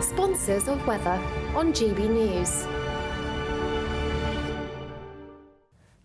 sponsors of weather on GB News.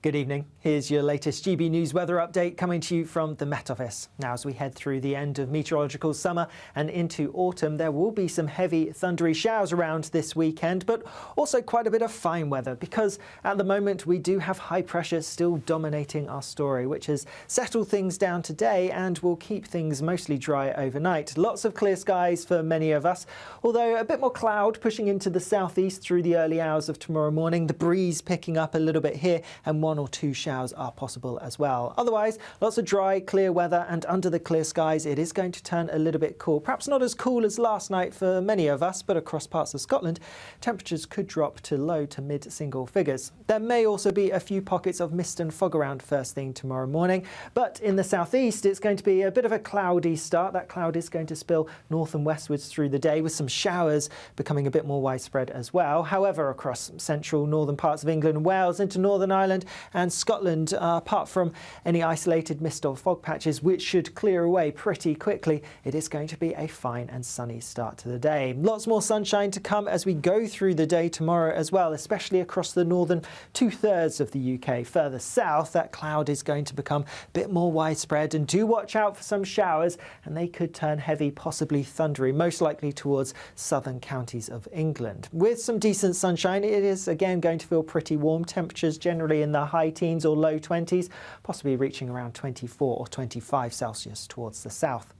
Good evening. Here's your latest GB News weather update coming to you from the Met Office. Now, as we head through the end of meteorological summer and into autumn, there will be some heavy thundery showers around this weekend, but also quite a bit of fine weather because at the moment we do have high pressure still dominating our story, which has settled things down today and will keep things mostly dry overnight. Lots of clear skies for many of us, although a bit more cloud pushing into the southeast through the early hours of tomorrow morning. The breeze picking up a little bit here and one or two showers are possible as well. Otherwise, lots of dry, clear weather, and under the clear skies, it is going to turn a little bit cool. Perhaps not as cool as last night for many of us, but across parts of Scotland, temperatures could drop to low to mid single figures. There may also be a few pockets of mist and fog around first thing tomorrow morning, but in the southeast, it's going to be a bit of a cloudy start. That cloud is going to spill north and westwards through the day, with some showers becoming a bit more widespread as well. However, across central northern parts of England and Wales into Northern Ireland and Scotland, apart from any isolated mist or fog patches, which should clear away pretty quickly, it is going to be a fine and sunny start to the day. Lots more sunshine to come as we go through the day tomorrow as well, especially across the northern two-thirds of the UK. Further south, that cloud is going to become a bit more widespread, and do watch out for some showers, and they could turn heavy, possibly thundery, most likely towards southern counties of England. With some decent sunshine, it is again going to feel pretty warm. Temperatures generally in the high teens or low 20s, possibly reaching around 24 or 25 Celsius towards the south.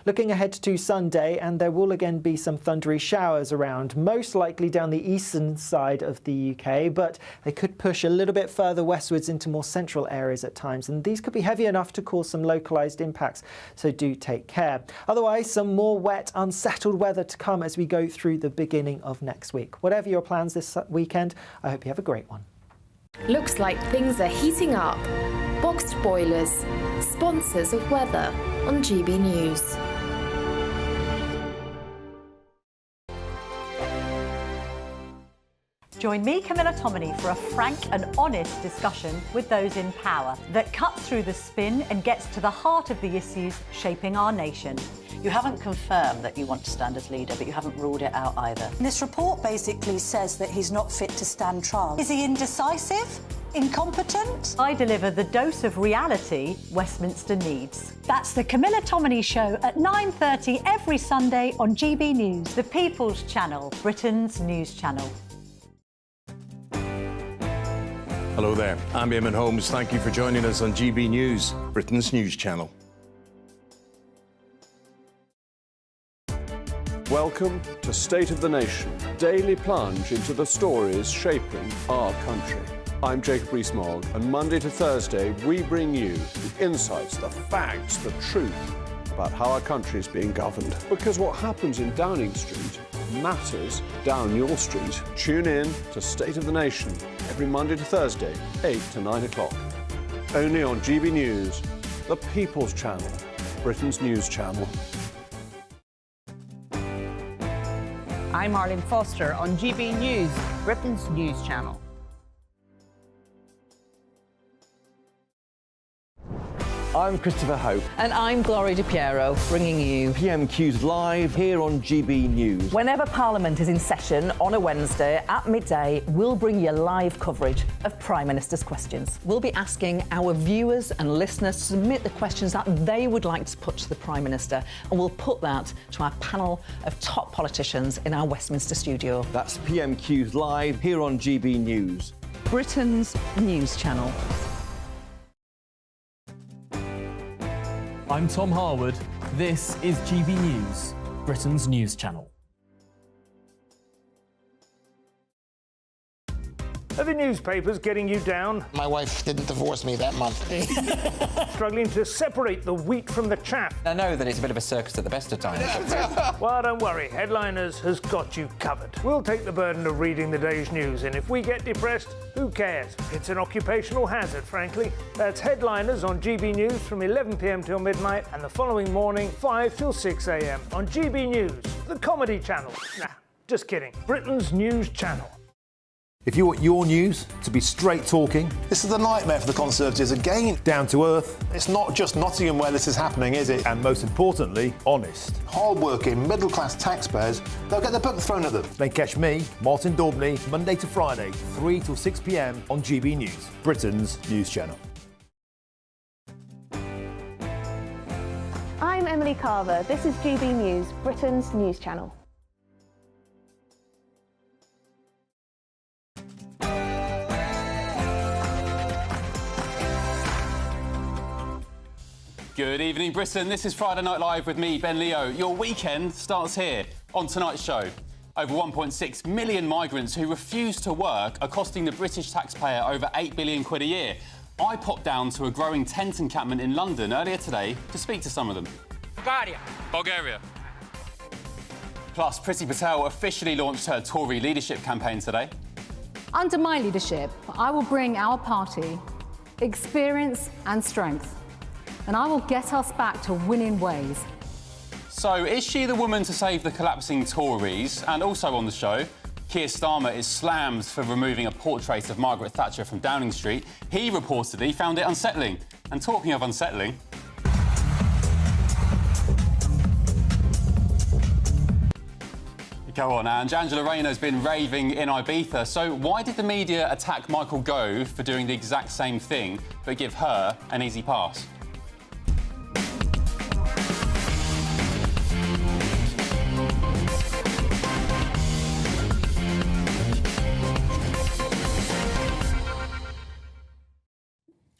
Looking ahead to Sunday, and there will again be some thundery showers around, most likely down the eastern side of the UK, but they could push a little bit further westwards into more central areas at times, and these could be heavy enough to cause some localised impacts, so do take care. Otherwise, some more wet, unsettled weather to come as we go through the beginning of next week. Whatever your plans this weekend, I hope you have a great one. Looks like things are heating up. Boxed boilers, sponsors of weather on GB News. Join me, Camilla Tominey, for a frank and honest discussion with those in power that cuts through the spin and gets to the heart of the issues shaping our nation. You haven't confirmed that you want to stand as leader, but you haven't ruled it out either. This report basically says that he's not fit to stand trial. Is he indecisive? Incompetent? I deliver the dose of reality Westminster needs. That's the Camilla Tominey Show at 9:30 every Sunday on GB News, the People's Channel, Britain's news channel. Hello there, I'm Eamon Holmes. Thank you for joining us on GB News, Britain's news channel. Welcome to State of the Nation, daily plunge into the stories shaping our country. I'm Jacob Rees-Mogg, and Monday to Thursday we bring you the insights, the facts, the truth about how our country is being governed. Because what happens in Downing Street matters down your street. Tune in to State of the Nation every Monday to Thursday, 8 to 9 o'clock. Only on GB News, the People's Channel, Britain's news channel. I'm Arlene Foster on GB News, Britain's news channel. I'm Christopher Hope. And I'm Gloria Di Piero, bringing you PMQ's live here on GB News. Whenever Parliament is in session on a Wednesday at midday, we'll bring you live coverage of Prime Minister's questions. We'll be asking our viewers and listeners to submit the questions that they would like to put to the Prime Minister, and we'll put that to our panel of top politicians in our Westminster studio. That's PMQ's live here on GB News, Britain's news channel. I'm Tom Harwood. This is GB News, Britain's news channel. Are the newspapers getting you down? My wife didn't divorce me that month. Struggling to separate the wheat from the chaff? I know that it's a bit of a circus at the best of times. Well, don't worry. Headliners has got you covered. We'll take the burden of reading the day's news, and if we get depressed, who cares? It's an occupational hazard, frankly. That's Headliners on GB News from 11 p.m. till midnight, and the following morning, 5 till 6 a.m. on GB News, the comedy channel. Nah, just kidding. Britain's news channel. If you want your news to be straight talking... This is the nightmare for the Conservatives again. Down to earth. It's not just Nottingham where this is happening, is it? And most importantly, honest. Hard-working, middle-class taxpayers, they'll get their book thrown at them. Then catch me, Martin Daubney, Monday to Friday, 3 till 6 p.m. on GB News, Britain's news channel. I'm Emily Carver. This is GB News, Britain's news channel. Good evening, Britain. This is Friday Night Live with me, Ben Leo. Your weekend starts here on tonight's show. Over 1.6 million migrants who refuse to work are costing the British taxpayer over 8 billion quid a year. I popped down to a growing tent encampment in London earlier today to speak to some of them. Bulgaria. Plus, Priti Patel officially launched her Tory leadership campaign today. Under my leadership, I will bring our party experience and strength, and I will get us back to winning ways. So, is she the woman to save the collapsing Tories? And also on the show, Keir Starmer is slammed for removing a portrait of Margaret Thatcher from Downing Street. He reportedly found it unsettling. And talking of unsettling... Go on, Ange. Angela Rayner's been raving in Ibiza. So why did the media attack Michael Gove for doing the exact same thing, but give her an easy pass?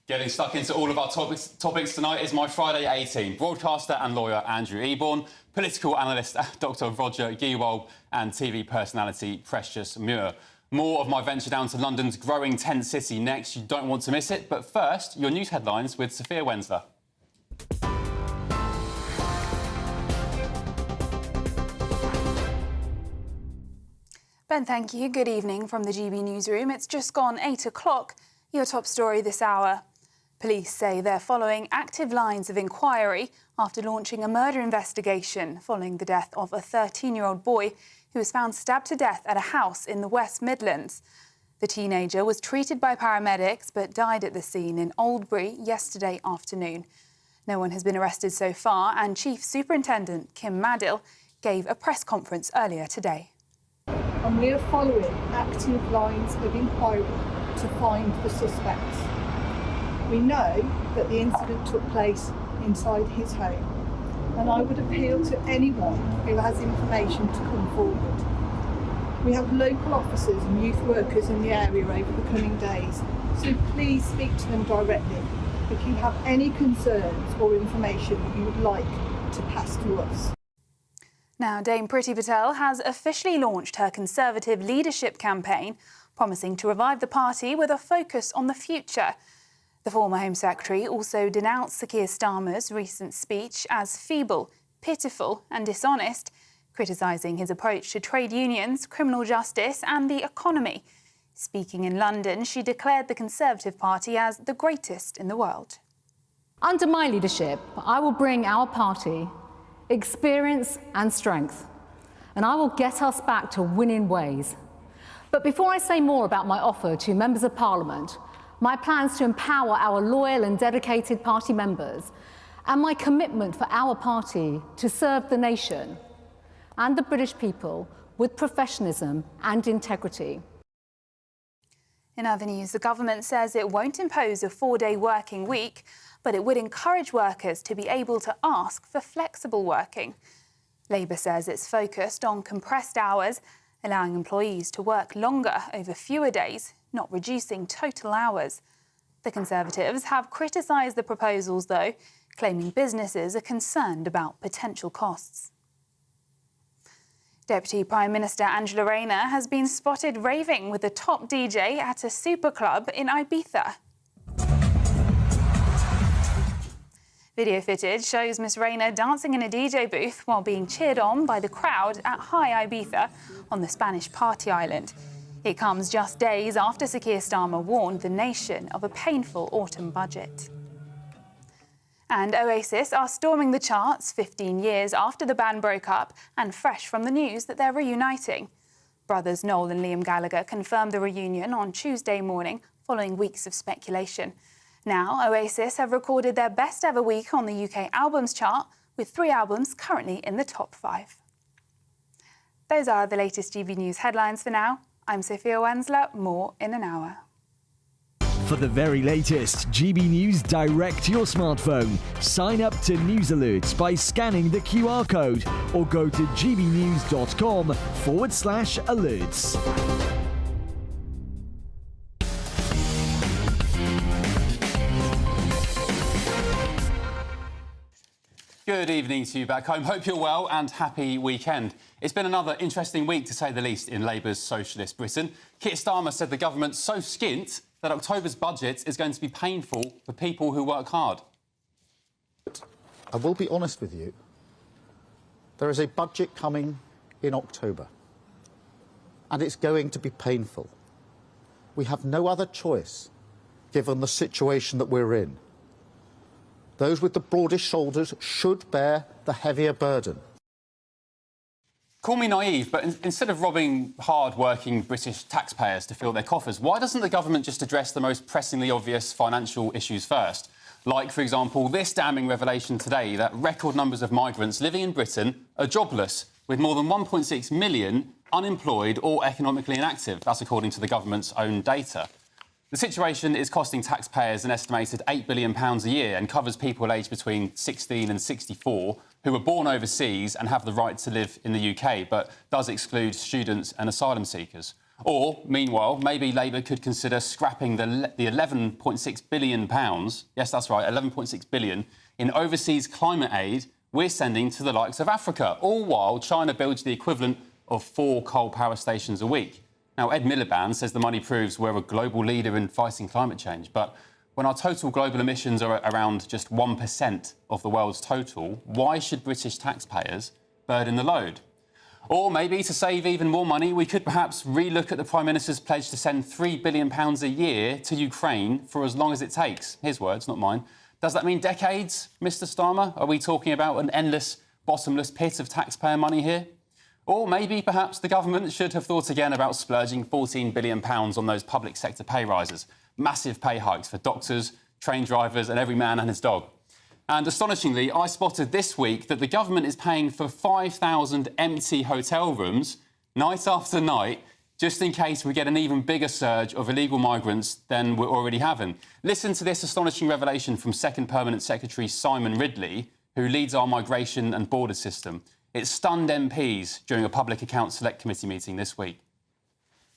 Getting stuck into all of our topics tonight is my Friday 18. Broadcaster and lawyer Andrew Eborn, political analyst Dr Roger Giewald and TV personality Precious Muir. More of my venture down to London's growing tent city next. You don't want to miss it. But first, your news headlines with Sophia Wensler. Ben, thank you. Good evening from the GB newsroom. It's just gone 8 o'clock. Your top story this hour. Police say they're following active lines of inquiry after launching a murder investigation following the death of a 13-year-old boy who was found stabbed to death at a house in the West Midlands. The teenager was treated by paramedics but died at the scene in Oldbury yesterday afternoon. No one has been arrested so far, and Chief Superintendent Kim Madill gave a press conference earlier today. And we are following active lines of inquiry to find the suspects. We know that the incident took place inside his home, and I would appeal to anyone who has information to come forward. We have local officers and youth workers in the area over the coming days, so please speak to them directly if you have any concerns or information that you would like to pass to us. Now, Dame Priti Patel has officially launched her Conservative leadership campaign, promising to revive the party with a focus on the future. The former Home Secretary also denounced Sir Keir Starmer's recent speech as feeble, pitiful and dishonest, criticising his approach to trade unions, criminal justice and the economy. Speaking in London, she declared the Conservative Party as the greatest in the world. Under my leadership, I will bring our party experience and strength, and I will get us back to winning ways. But before I say more about my offer to members of Parliament, my plans to empower our loyal and dedicated party members, and my commitment for our party to serve the nation and the British people with professionalism and integrity. In other news, the government says it won't impose a 4-day working week, but it would encourage workers to be able to ask for flexible working. Labour says it's focused on compressed hours, allowing employees to work longer over fewer days, not reducing total hours. The Conservatives have criticised the proposals, though, claiming businesses are concerned about potential costs. Deputy Prime Minister Angela Rayner has been spotted raving with the top DJ at a super club in Ibiza. Video footage shows Miss Rayner dancing in a DJ booth while being cheered on by the crowd at High Ibiza on the Spanish party island. It comes just days after Sir Keir Starmer warned the nation of a painful autumn budget. And Oasis are storming the charts 15 years after the band broke up and fresh from the news that they're reuniting. Brothers Noel and Liam Gallagher confirmed the reunion on Tuesday morning following weeks of speculation. Now, Oasis have recorded their best ever week on the UK albums chart, with 3 albums currently in the top 5. Those are the latest GB News headlines for now. I'm Sophia Wensler. More in an hour. For the very latest GB News direct to your smartphone, sign up to News Alerts by scanning the QR code or go to gbnews.com/alerts. Good evening to you back home. Hope you're well and happy weekend. It's been another interesting week, to say the least, in Labour's socialist Britain. Keir Starmer said the government's so skint that October's budget is going to be painful for people who work hard. I will be honest with you. There is a budget coming in October, and it's going to be painful. We have no other choice, given the situation that we're in. Those with the broadest shoulders should bear the heavier burden. Call me naive, but instead of robbing hard-working British taxpayers to fill their coffers, why doesn't the government just address the most pressingly obvious financial issues first? Like, for example, this damning revelation today that record numbers of migrants living in Britain are jobless, with more than 1.6 million unemployed or economically inactive. That's according to the government's own data. The situation is costing taxpayers an estimated £8 billion a year and covers people aged between 16 and 64 who were born overseas and have the right to live in the UK, but does exclude students and asylum seekers. Or, meanwhile, maybe Labour could consider scrapping the £11.6 billion, yes, that's right, £11.6 billion, in overseas climate aid we're sending to the likes of Africa, all while China builds the equivalent of 4 coal power stations a week. Now, Ed Miliband says the money proves we're a global leader in fighting climate change, but when our total global emissions are around just 1% of the world's total, why should British taxpayers burden the load? Or maybe, to save even more money, we could perhaps relook at the Prime Minister's pledge to send £3 billion a year to Ukraine for as long as it takes. His words, not mine. Does that mean decades, Mr Starmer? Are we talking about an endless, bottomless pit of taxpayer money here? Or maybe, perhaps, the government should have thought again about splurging £14 billion on those public sector pay rises. Massive pay hikes for doctors, train drivers and every man and his dog. And astonishingly, I spotted this week that the government is paying for 5,000 empty hotel rooms night after night, just in case we get an even bigger surge of illegal migrants than we're already having. Listen to this astonishing revelation from Second Permanent Secretary Simon Ridley, who leads our migration and border system. It stunned MPs during a Public Accounts Select Committee meeting this week.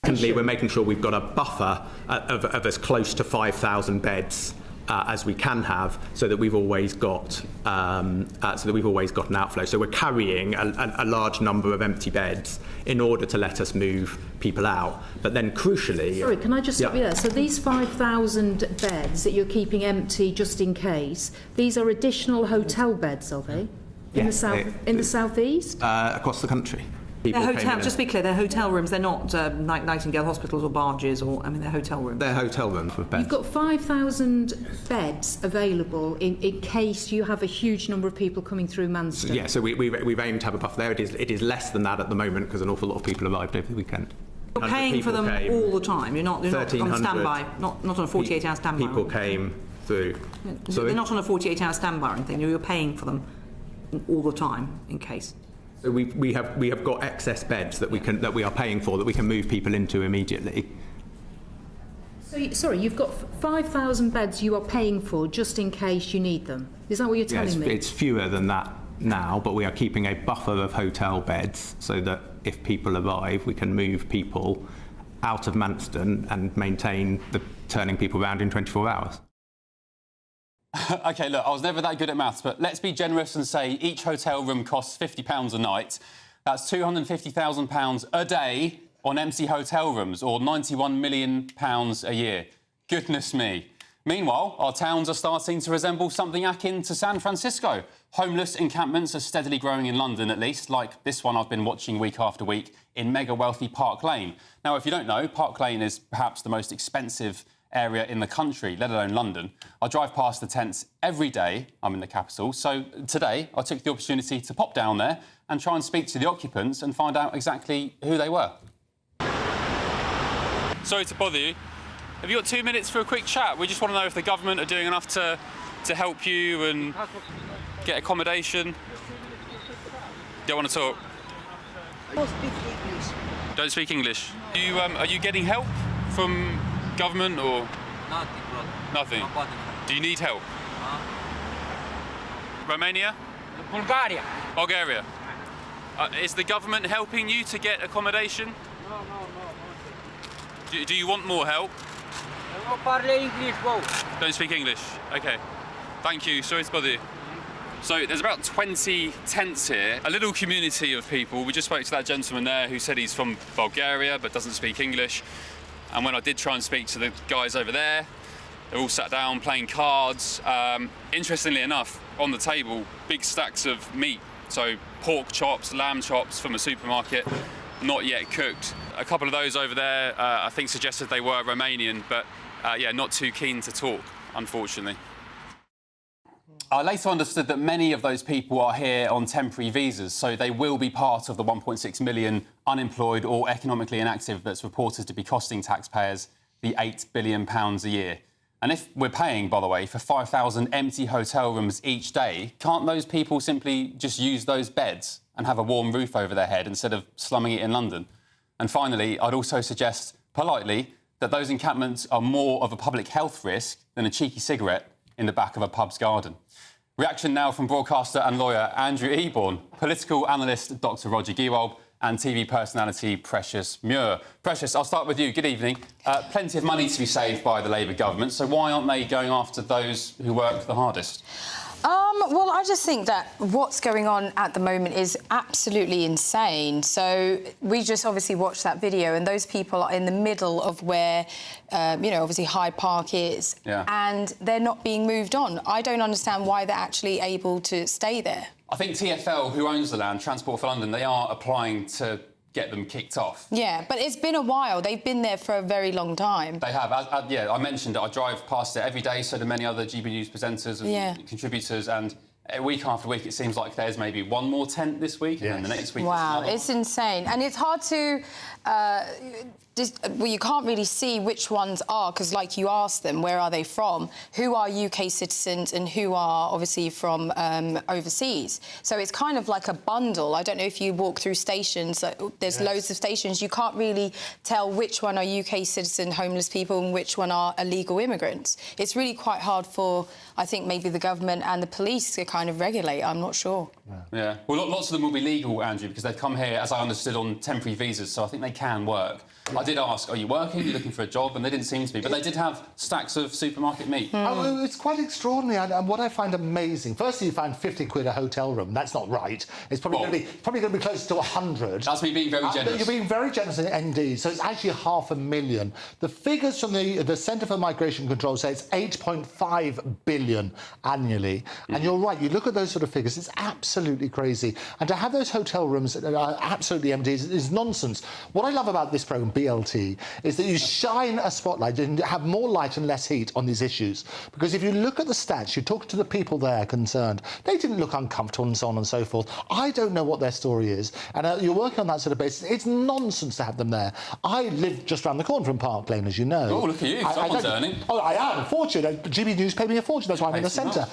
Secondly, we're making sure we've got a buffer of as close to 5,000 beds as we can have, so that we've always got an outflow. So we're carrying a large number of empty beds in order to let us move people out. But then, crucially, sorry, can I just stop you there? So these 5,000 beds that you're keeping empty just in case, these are additional hotel beds, are they? In the southeast? Across the country. They're hotel. Just to be clear, they're hotel rooms. They're not Nightingale hospitals or barges, or they're hotel rooms. They're hotel rooms with beds. You've got 5,000 beds available in case you have a huge number of people coming through Manston. Yeah, so we've aimed to have a buffer there. It is less than that at the moment because an awful lot of people arrived over the weekend. You're paying for them all the time. You're not on standby. Not on a 48-hour standby. People came through. So they're not on a 48-hour standby or anything. You're paying for them all the time in case. So we have got excess beds that we are paying for, that we can move people into immediately. So sorry, you've got 5,000 beds you are paying for just in case you need them. Is that what you're telling me? It's fewer than that now, but we are keeping a buffer of hotel beds so that if people arrive, we can move people out of Manston and maintain the turning people around in 24 hours. OK, look, I was never that good at maths, but let's be generous and say each hotel room costs £50 a night. That's £250,000 a day on empty hotel rooms, or £91 million a year. Goodness me. Meanwhile, our towns are starting to resemble something akin to San Francisco. Homeless encampments are steadily growing in London, at least, like this one I've been watching week after week in mega-wealthy Park Lane. Now, if you don't know, Park Lane is perhaps the most expensive area in the country, let alone London. I drive past the tents every day. I'm in the capital. So today, I took the opportunity to pop down there and try and speak to the occupants and find out exactly who they were. Sorry to bother you. Have you got 2 minutes for a quick chat? We just want to know if the government are doing enough to help you and get accommodation. Don't want to talk? Don't speak English. Don't speak English. Are you getting help from government or? Nothing, brother. Nothing. Do you need help? Romania? Bulgaria. Bulgaria. Is the government helping you to get accommodation? No. Do you want more help? Non parle English, wow. Don't speak English. Okay. Thank you. Sorry to bother you. So there's about 20 tents here, a little community of people. We just spoke to that gentleman there who said he's from Bulgaria but doesn't speak English. And when I did try and speak to the guys over there, they're all sat down playing cards. Interestingly enough, on the table, big stacks of meat. So pork chops, lamb chops from a supermarket, not yet cooked. A couple of those over there, I think, suggested they were Romanian, but yeah, not too keen to talk, unfortunately. I later understood that many of those people are here on temporary visas, so they will be part of the 1.6 million unemployed or economically inactive that's reported to be costing taxpayers the £8 billion a year. And if we're paying, by the way, for 5,000 empty hotel rooms each day, can't those people simply just use those beds and have a warm roof over their head instead of slumming it in London? And finally, I'd also suggest, politely, that those encampments are more of a public health risk than a cheeky cigarette in the back of a pub's garden. Reaction now from broadcaster and lawyer Andrew Eborn, political analyst Dr Roger Gewolb and TV personality Precious Muir. Precious, I'll start with you. Good evening. Plenty of money to be saved by the Labour government, so why aren't they going after those who work the hardest? Well, I just think that what's going on at the moment is absolutely insane. So we just obviously watched that video, and those people are in the middle of where, obviously Hyde Park is, and they're not being moved on. I don't understand why they're actually able to stay there. I think TfL, who owns the land, Transport for London, they are applying to get them kicked off. Yeah, but it's been a while. They've been there for a very long time. They have. I mentioned it. I drive past it every day, so do many other GB News presenters and contributors, and week after week it seems like there's maybe one more tent this week, and then the next week... Wow, it's insane. And it's hard to... you can't really see which ones are, because, like, you ask them, where are they from? Who are UK citizens and who are, obviously, from overseas? So it's kind of like a bundle. I don't know if you walk through stations, there's loads of stations. You can't really tell which one are UK citizen homeless people and which one are illegal immigrants. It's really quite hard for, I think, maybe the government and the police to kind of regulate. I'm not sure. Yeah. Well, lots of them will be legal, Andrew, because they've come here, as I understood, on temporary visas, so I think they can work. I did ask, are you working? Are you looking for a job? And they didn't seem to be. But they did have stacks of supermarket meat. Oh, it's quite extraordinary. And what I find amazing, firstly, you find 50 quid a hotel room. That's not right. It's probably going to be close to 100. That's me being very generous. You're being very generous indeed. So it's actually 500,000. The figures from the Centre for Migration Control say it's 8.5 billion annually. And you're right. You look at those sort of figures, it's absolutely crazy. And to have those hotel rooms that are absolutely empty is nonsense. What I love about this programme, BLT, is that you shine a spotlight and have more light and less heat on these issues. Because if you look at the stats, you talk to the people there concerned, they didn't look uncomfortable and so on and so forth. I don't know what their story is. And you're working on that sort of basis. It's nonsense to have them there. I live just around the corner from Park Lane, as you know. Oh, look at you. Someone's earning. Oh, I am. A fortune. GB News paid me a fortune. That's why I'm in the centre.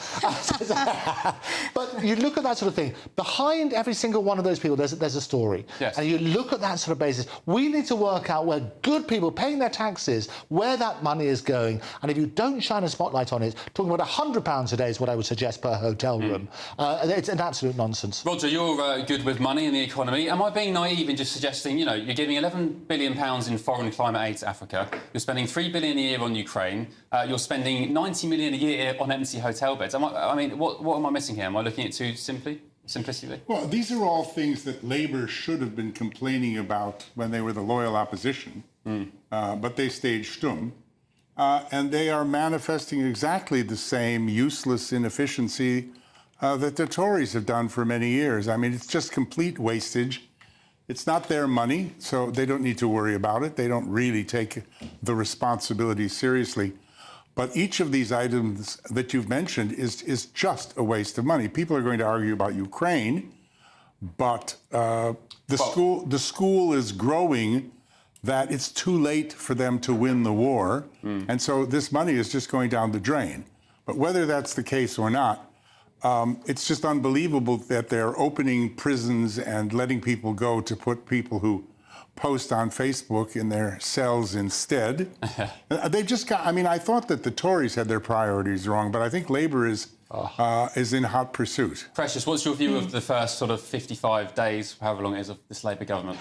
But you look at that sort of thing. Behind every single one of those people, there's a story. Yes. And you look at that sort of basis. We need to work out where good people paying their taxes, where that money is going. And if you don't shine a spotlight on it, talking about £100 a day is what I would suggest per hotel room. It's an absolute nonsense. Roger, you're good with money in the economy. Am I being naive in just suggesting, you're giving £11 billion in foreign climate aid to Africa, you're spending £3 billion a year on Ukraine, you're spending £90 million a year on empty hotel beds. What am I missing here? Am I looking at it too simplistically? Well, these are all things that Labour should have been complaining about when they were the loyal opposition, but they stayed stum. And they are manifesting exactly the same useless inefficiency that the Tories have done for many years. I mean, it's just complete wastage. It's not their money, so they don't need to worry about it. They don't really take the responsibility seriously. But each of these items that you've mentioned is just a waste of money. People are going to argue about Ukraine, but the school is growing that it's too late for them to win the war, and so this money is just going down the drain. But whether that's the case or not, it's just unbelievable that they're opening prisons and letting people go to put people who post on Facebook in their cells instead. They've just got, I mean, I thought that the Tories had their priorities wrong, but I think Labour is in hot pursuit. Precious, what's your view of the first sort of 55 days, however long it is, of this Labour government?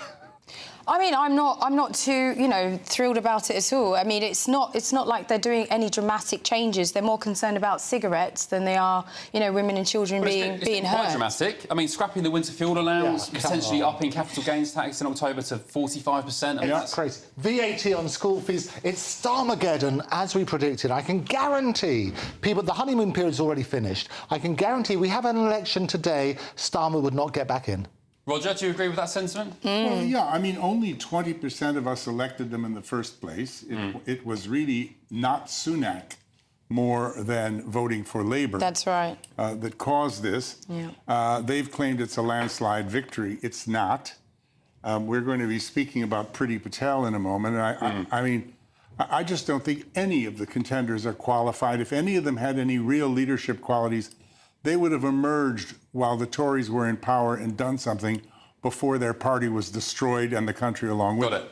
I mean, I'm not too, thrilled about it at all. I mean, it's not like they're doing any dramatic changes. They're more concerned about cigarettes than they are, women and children being quite hurt. dramatic. I mean, scrapping the winter fuel allowance, potentially upping capital gains tax in October to 45%. I mean, that's crazy. VAT on school fees. It's Starmageddon, as we predicted. I can guarantee people, the honeymoon period's already finished. I can guarantee we have an election today, Starmer would not get back in. Roger, do you agree with that sentiment? Well, yeah, I mean, only 20% of us elected them in the first place. It was really not Sunak more than voting for Labour. That's right. That caused this. Yeah. They've claimed it's a landslide victory. It's not. We're going to be speaking about Priti Patel in a moment. I mean, I just don't think any of the contenders are qualified. If any of them had any real leadership qualities, they would have emerged while the Tories were in power and done something before their party was destroyed and the country along with it.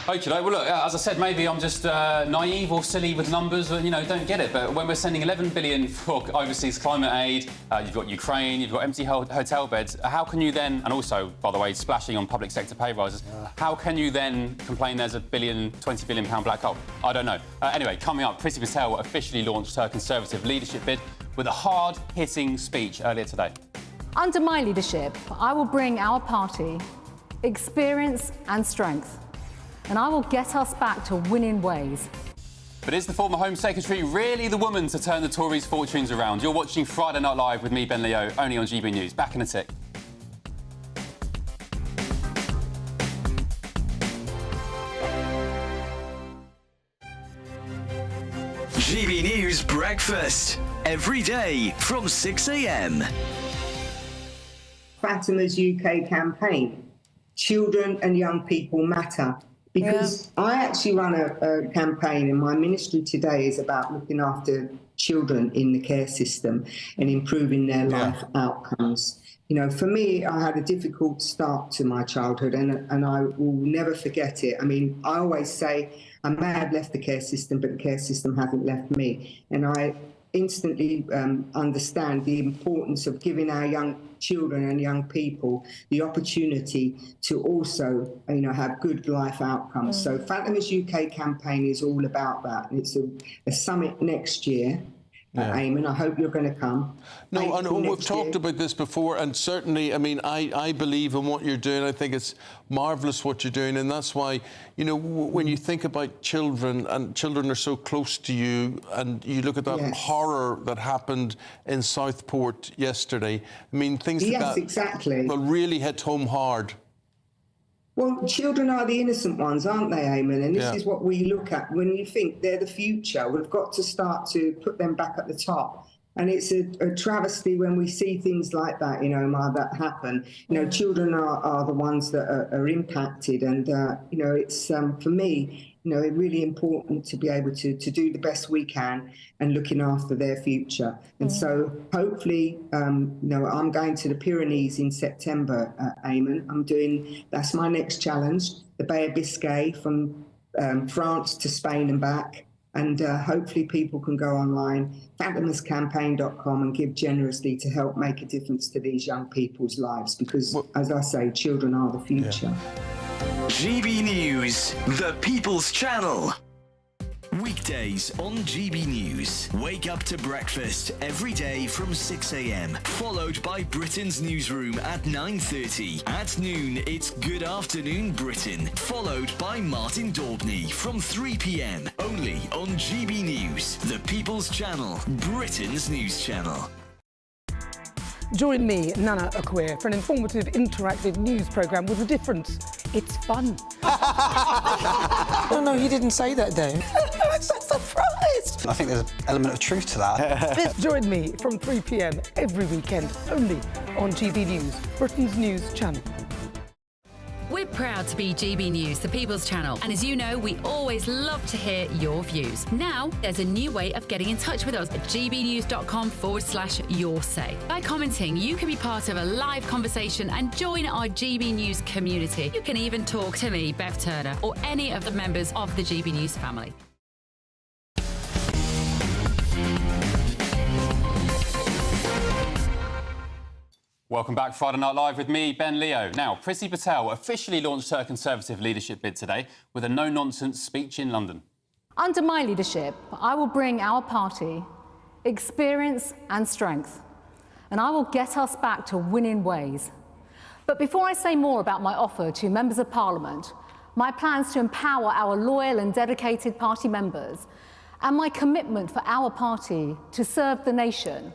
OK, well, look, as I said, maybe I'm just naive or silly with numbers, or, don't get it. But when we're sending 11 billion for overseas climate aid, you've got Ukraine, you've got empty hotel beds, how can you then, and also, by the way, splashing on public sector pay rises, how can you then complain there's a £20 billion black hole? I don't know. Anyway, coming up, Priti Patel officially launched her Conservative leadership bid with a hard-hitting speech earlier today. Under my leadership, I will bring our party experience and strength, and I will get us back to winning ways. But is the former Home Secretary really the woman to turn the Tories' fortunes around? You're watching Friday Night Live with me, Ben Leo, only on GB News. Back in a tick. GB News Breakfast, every day from 6 a.m. Fatima's UK campaign, Children and Young People Matter, because I actually run a campaign, and my ministry today is about looking after children in the care system and improving their life outcomes. For me, I had a difficult start to my childhood, and I will never forget it. I mean, I always say I may have left the care system, but the care system hasn't left me. And I instantly understand the importance of giving our young children and young people the opportunity to also, have good life outcomes. So Fatima's UK campaign is all about that. And it's a summit next year. Eamon, I hope you're going to come. No, I know we've talked about this before, and certainly, I mean, I believe in what you're doing. I think it's marvellous what you're doing, and that's why, when you think about children, and children are so close to you, and you look at that horror that happened in Southport yesterday, I mean, things like that exactly. will really hit home hard. Well, children are the innocent ones, aren't they, Eamon? And this is what we look at when you think they're the future. We've got to start to put them back at the top. And it's a travesty when we see things like that, Omar, that happen. Children are the ones that are impacted. And, it's, for me, really important to be able to do the best we can and looking after their future. And so hopefully, I'm going to the Pyrenees in September, Eamon. That's my next challenge, the Bay of Biscay, from France to Spain and back. And hopefully people can go online, fatimascampaign.com, and give generously to help make a difference to these young people's lives. Because, as I say, children are the future. GB News, the People's Channel. Weekdays on GB News. Wake up to breakfast every day from 6 a.m. Followed by Britain's newsroom at 9:30. At noon, it's Good Afternoon Britain. Followed by Martin Daubney from 3 p.m. Only on GB News, the People's Channel, Britain's news channel. Join me, Nana Akwe, for an informative, interactive news programme with a difference. It's fun. No, you didn't say that, Dave. I'm so surprised. I think there's an element of truth to that. Join me from 3 p.m. every weekend, only on GB News, Britain's news channel. We're proud to be GB News, the People's Channel. And as you know, we always love to hear your views. Now, there's a new way of getting in touch with us at gbnews.com/your say. By commenting, you can be part of a live conversation and join our GB News community. You can even talk to me, Bev Turner, or any of the members of the GB News family. Welcome back, Friday Night Live with me, Ben Leo. Now, Priti Patel officially launched her Conservative leadership bid today with a no-nonsense speech in London. Under my leadership, I will bring our party experience and strength, and I will get us back to winning ways. But before I say more about my offer to members of Parliament, my plans to empower our loyal and dedicated party members, and my commitment for our party to serve the nation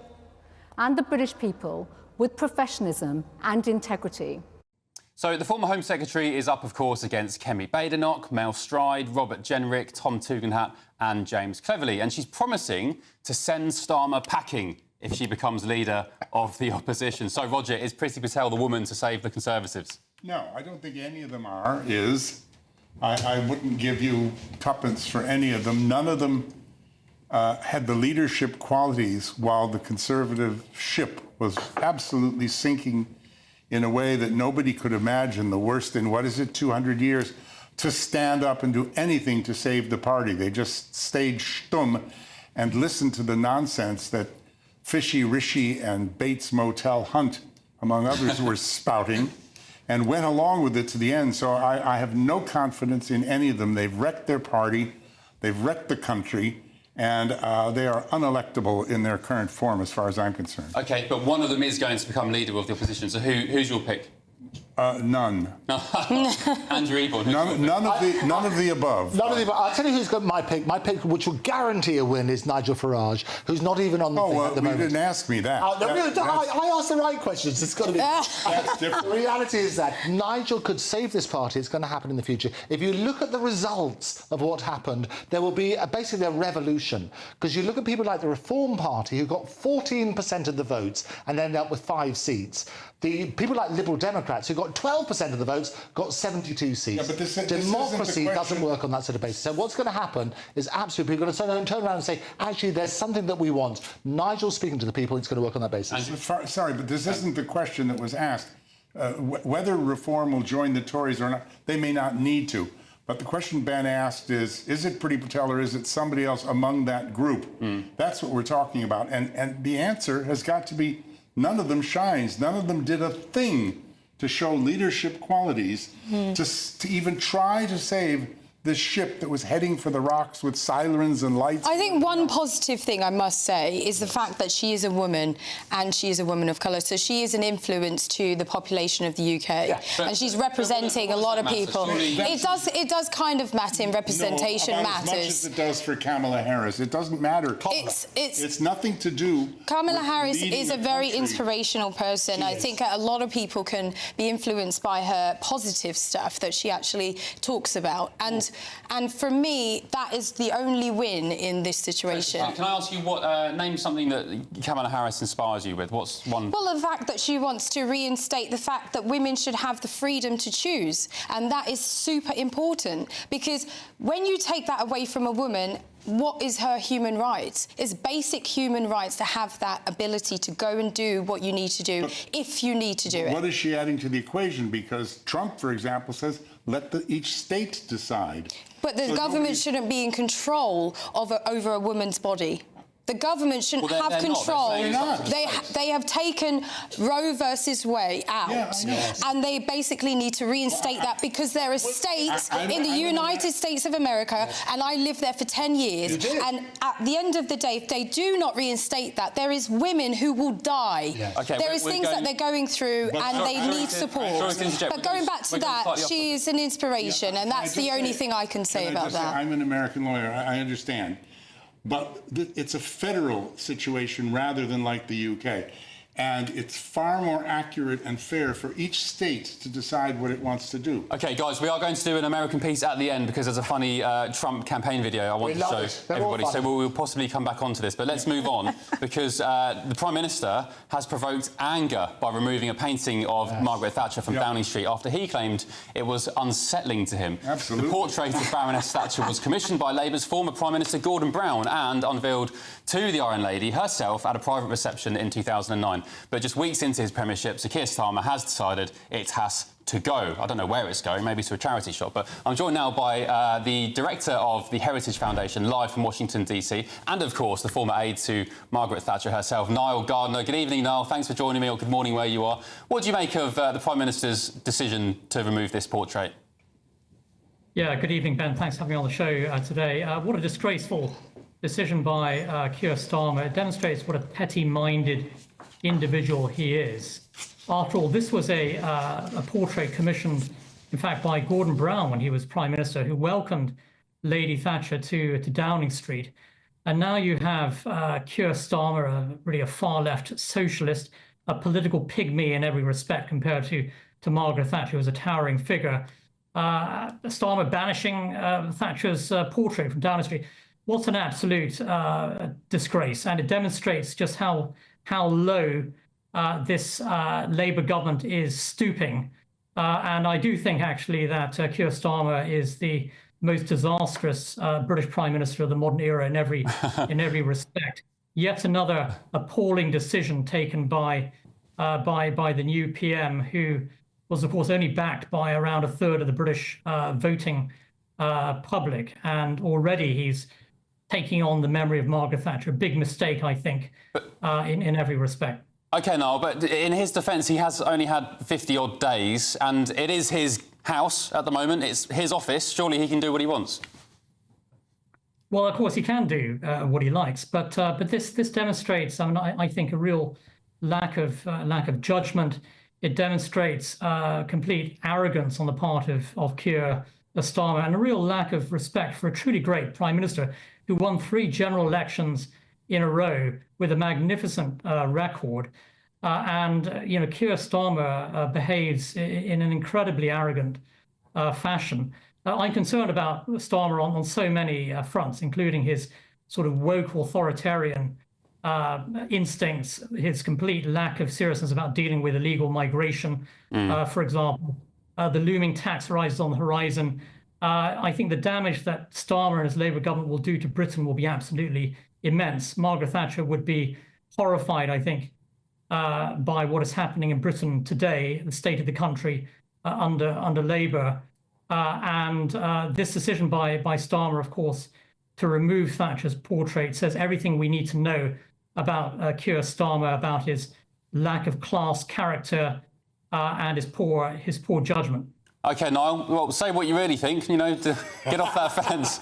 and the British people with professionalism and integrity. So the former Home Secretary is up, of course, against Kemi Badenoch, Mel Stride, Robert Jenrick, Tom Tugendhat and James Cleverly. And she's promising to send Starmer packing if she becomes leader of the opposition. So, Roger, is Priti Patel the woman to save the Conservatives? No, I don't think any of them are. I wouldn't give you tuppence for any of them. None of them had the leadership qualities while the Conservative ship was absolutely sinking in a way that nobody could imagine, the worst in, 200 years, to stand up and do anything to save the party. They just stayed stum and listened to the nonsense that Fishy Rishi and Bates Motel Hunt, among others, were spouting, and went along with it to the end. So I have no confidence in any of them. They've wrecked their party, they've wrecked the country, and they are unelectable in their current form, as far as I'm concerned. OK, but one of them is going to become leader of the opposition, so who's your pick? None. Andrew Ebon. None of the above. None of the above. I'll tell you who's got my pick. My pick, which will guarantee a win, is Nigel Farage, who's not even on the thing at the moment. You didn't ask me that. I asked the right questions. It's got to be. That's different. The reality is that Nigel could save this party. It's going to happen in the future. If you look at the results of what happened, there will be basically a revolution. Because you look at people like the Reform Party, who got 14% of the votes and ended up with 5 seats. The people like Liberal Democrats, who got 12% of the votes, got 72 seats. Yeah, but this Democracy doesn't work on that sort of basis. So what's going to happen is absolutely people are going to turn around and say, actually, there's something that we want. Nigel's speaking to the people. It's going to work on that basis. Sorry, but this isn't the question that was asked. Whether Reform will join the Tories or not, they may not need to. But the question Ben asked is it Priti Patel or is it somebody else among that group? That's what we're talking about. And the answer has got to be none of them shines. None of them did a thing to show leadership qualities to even try to save this ship that was heading for the rocks with sirens and lights. I think one positive thing I must say is the fact that she is a woman and she is a woman of colour. So she is an influence to the population of the UK. Yeah, and she's representing a lot of people. It does kind of matter in representation matters. As much as it does for Kamala Harris. It doesn't matter. It's nothing to do. Kamala Harris is a very inspirational person. I think a lot of people can be influenced by her positive stuff that she actually talks about. And for me, that is the only win in this situation. Can I ask you name something that Kamala Harris inspires you with? What's one? Well, the fact that she wants to reinstate the fact that women should have the freedom to choose, and that is super important because when you take that away from a woman, what is her human rights? It's basic human rights to have that ability to go and do what you need to do if you need to do it. What is she adding to the equation? Because Trump, for example, says let each state decide. But the government shouldn't be in control over a woman's body. The government shouldn't have control. They have taken Roe versus Wade out, and they basically need to reinstate that because they're a state in the United States of America, and I lived there for 10 years. And at the end of the day, if they do not reinstate that, there is women who will die. There is things that they're going through, and they need support. But going back to that, she is an inspiration, and that's the only thing I can say about that. I'm an American lawyer. I understand. But it's a federal situation rather than like the UK. And it's far more accurate and fair for each state to decide what it wants to do. OK, guys, we are going to do an American piece at the end because there's a funny Trump campaign video I want to show everybody. So we'll possibly come back onto this. But let's move on because the Prime Minister has provoked anger by removing a painting of Margaret Thatcher from Downing Street after he claimed it was unsettling to him. Absolutely. The portrait of Baroness Thatcher was commissioned by Labour's former Prime Minister Gordon Brown and unveiled to the Iron Lady herself at a private reception in 2009. But just weeks into his premiership, Sir Keir Starmer has decided it has to go. I don't know where it's going, maybe to a charity shop. But I'm joined now by the director of the Heritage Foundation, live from Washington, D.C., and, of course, the former aide to Margaret Thatcher herself, Niall Gardner. Good evening, Niall. Thanks for joining me, or good morning where you are. What do you make of the Prime Minister's decision to remove this portrait? Yeah, good evening, Ben. Thanks for having me on the show today. What a disgraceful decision by Keir Starmer. It demonstrates what a petty-minded individual he is. After all, this was a portrait commissioned, in fact, by Gordon Brown when he was Prime Minister, who welcomed Lady Thatcher to Downing Street. And now you have Keir Starmer, really a far-left socialist, a political pygmy in every respect compared to Margaret Thatcher, who was a towering figure. Starmer banishing Thatcher's portrait from Downing Street. What's an absolute disgrace, and it demonstrates just how low this Labour government is stooping. And I do think, actually, that Keir Starmer is the most disastrous British Prime Minister of the modern era in every respect. Yet another appalling decision taken by the new PM, who was, of course, only backed by around a third of the British voting public, and already he's taking on the memory of Margaret Thatcher. A big mistake, I think, in every respect. OK, Niall, but in his defence, he has only had 50-odd days, and it is his house at the moment. It's his office. Surely he can do what he wants. Well, of course, he can do what he likes, but this demonstrates, I think, a real lack of judgment. It demonstrates complete arrogance on the part of Keir Starmer and a real lack of respect for a truly great Prime Minister who won 3 general elections in a row with a magnificent record. Keir Starmer behaves in an incredibly arrogant fashion. I'm concerned about Starmer on so many fronts, including his sort of woke authoritarian instincts, his complete lack of seriousness about dealing with illegal migration, for example, the looming tax rises on the horizon. I think the damage that Starmer and his Labour government will do to Britain will be absolutely immense. Margaret Thatcher would be horrified, I think, by what is happening in Britain today, the state of the country under Labour. This decision by Starmer, of course, to remove Thatcher's portrait says everything we need to know about Keir Starmer, about his lack of class character and his poor judgment. OK, Niall, well, say what you really think, to get off that fence.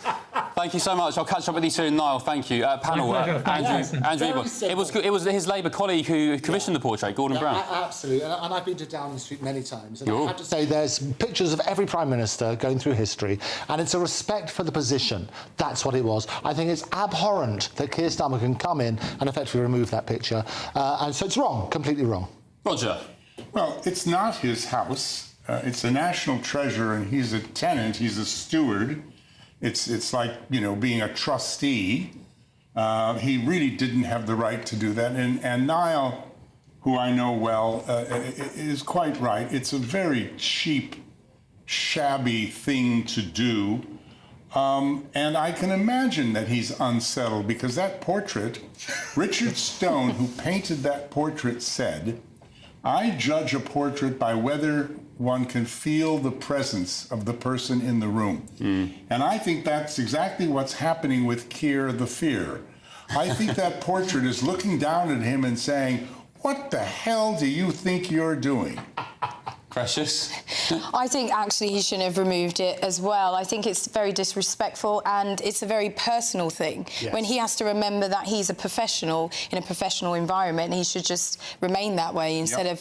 Thank you so much. I'll catch up with you soon, Niall. Thank you. Panel, Andrew, it was his Labour colleague who commissioned the portrait, Gordon Brown. Absolutely, and I've been to Downing Street many times, and I have to say there's pictures of every Prime Minister going through history, and it's a respect for the position. That's what it was. I think it's abhorrent that Keir Starmer can come in and effectively remove that picture, and so it's wrong, completely wrong. Roger. Well, it's not his house. It's a national treasure, and he's a tenant. He's a steward. It's like, being a trustee. He really didn't have the right to do that. And Niall, who I know well, is quite right. It's a very cheap, shabby thing to do. And I can imagine that he's unsettled because that portrait, Richard Stone, who painted that portrait, said, "I judge a portrait by whether one can feel the presence of the person in the room." And I think that's exactly what's happening with Keir the Fear. I think that portrait is looking down at him and saying, "What the hell do you think you're doing?" Precious? I think actually he shouldn't have removed it as well. I think it's very disrespectful and it's a very personal thing. Yes. When he has to remember that he's a professional in a professional environment, he should just remain that way instead of,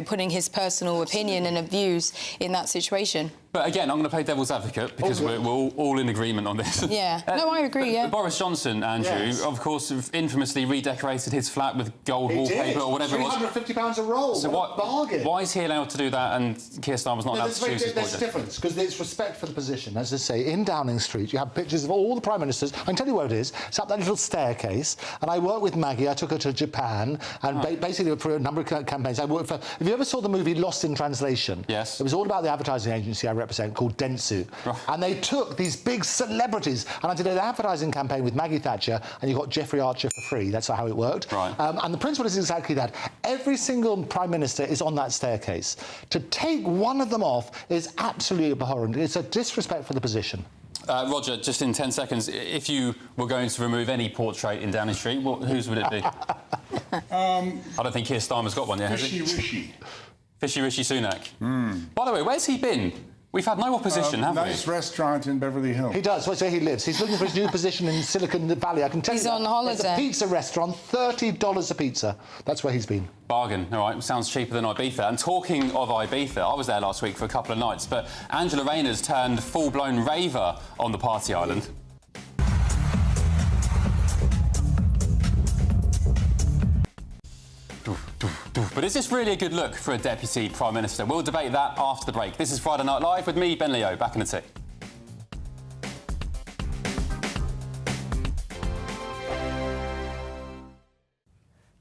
putting his personal opinion and views in that situation. But again, I'm going to play devil's advocate because we're all in agreement on this. Yeah. No, I agree, yeah. Boris Johnson, Andrew, of course, infamously redecorated his flat with gold wallpaper or whatever it was. £350 a roll. So bargain. Why is he allowed to do that and Keir Starmer's not allowed to choose his There's a difference, because it's respect for the position. As I say, in Downing Street, you have pictures of all the Prime Ministers. I can tell you where it is. It's up that little staircase. And I worked with Maggie. I took her to Japan. And basically, for a number of campaigns, I worked for... If you ever saw the movie Lost in Translation... Yes. It was all about the advertising agency I represent called Dentsu. Right. And they took these big celebrities, and I did an advertising campaign with Maggie Thatcher, and you got Jeffrey Archer for free. That's how it worked. Right. And the principle is exactly that. Every single Prime Minister is on that staircase. To take one of them off is absolutely abhorrent. It's a disrespect for the position. Roger, just in 10 seconds, if you were going to remove any portrait in Downing Street, whose would it be? I don't think Keir Starmer's got one yet, has he? Fishy Rishi. Fishy Rishi Sunak. By the way, where's he been? We've had no opposition, have we? Nice restaurant in Beverly Hills. He does. That's where he lives. He's looking for his new position in Silicon Valley. I can tell you. He's on holiday. There's a pizza restaurant, $30 a pizza. That's where he's been. Bargain. All right, sounds cheaper than Ibiza. And talking of Ibiza, I was there last week for a couple of nights, but Angela Rayner's turned full-blown raver on the party island. But is this really a good look for a Deputy Prime Minister? We'll debate that after the break. This is Friday Night Live with me, Ben Leo. Back in a tick.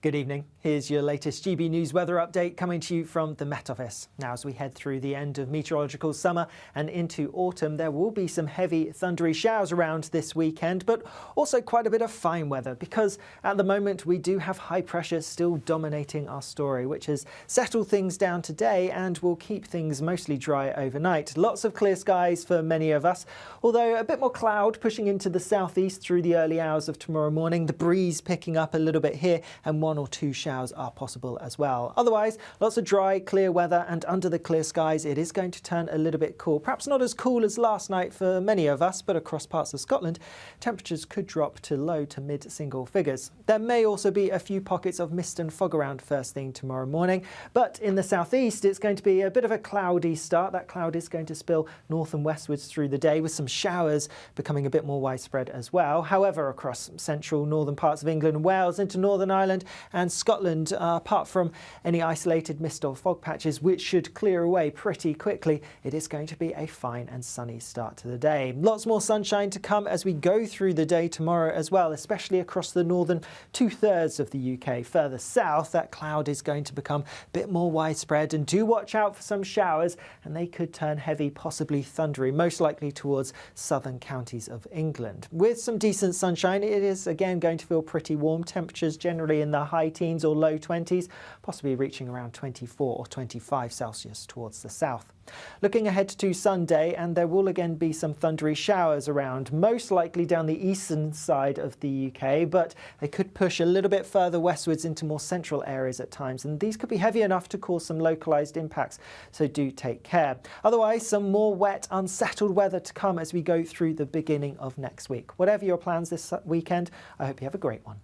Good evening. Here's your latest GB News weather update coming to you from the Met Office. Now, as we head through the end of meteorological summer and into autumn, there will be some heavy thundery showers around this weekend, but also quite a bit of fine weather because at the moment we do have high pressure still dominating our story, which has settled things down today and will keep things mostly dry overnight. Lots of clear skies for many of us, although a bit more cloud pushing into the southeast through the early hours of tomorrow morning. The breeze picking up a little bit here and one or two showers are possible as well. Otherwise, lots of dry, clear weather, and under the clear skies, it is going to turn a little bit cool. Perhaps not as cool as last night for many of us, but across parts of Scotland, temperatures could drop to low to mid single figures. There may also be a few pockets of mist and fog around first thing tomorrow morning, but in the southeast, it's going to be a bit of a cloudy start. That cloud is going to spill north and westwards through the day, with some showers becoming a bit more widespread as well. However, across central northern parts of England and Wales into Northern Ireland and Scotland, apart from any isolated mist or fog patches, which should clear away pretty quickly, it is going to be a fine and sunny start to the day. Lots more sunshine to come as we go through the day tomorrow as well, especially across the northern two-thirds of the UK. Further south, that cloud is going to become a bit more widespread, and do watch out for some showers, and they could turn heavy, possibly thundery, most likely towards southern counties of England. With some decent sunshine, it is again going to feel pretty warm. Temperatures generally in the high teens or low 20s, possibly reaching around 24 or 25 Celsius towards the south. Looking ahead to Sunday, and there will again be some thundery showers around, most likely down the eastern side of the UK, but they could push a little bit further westwards into more central areas at times, and these could be heavy enough to cause some localised impacts, so do take care. Otherwise, some more wet, unsettled weather to come as we go through the beginning of next week. Whatever your plans this weekend, I hope you have a great one.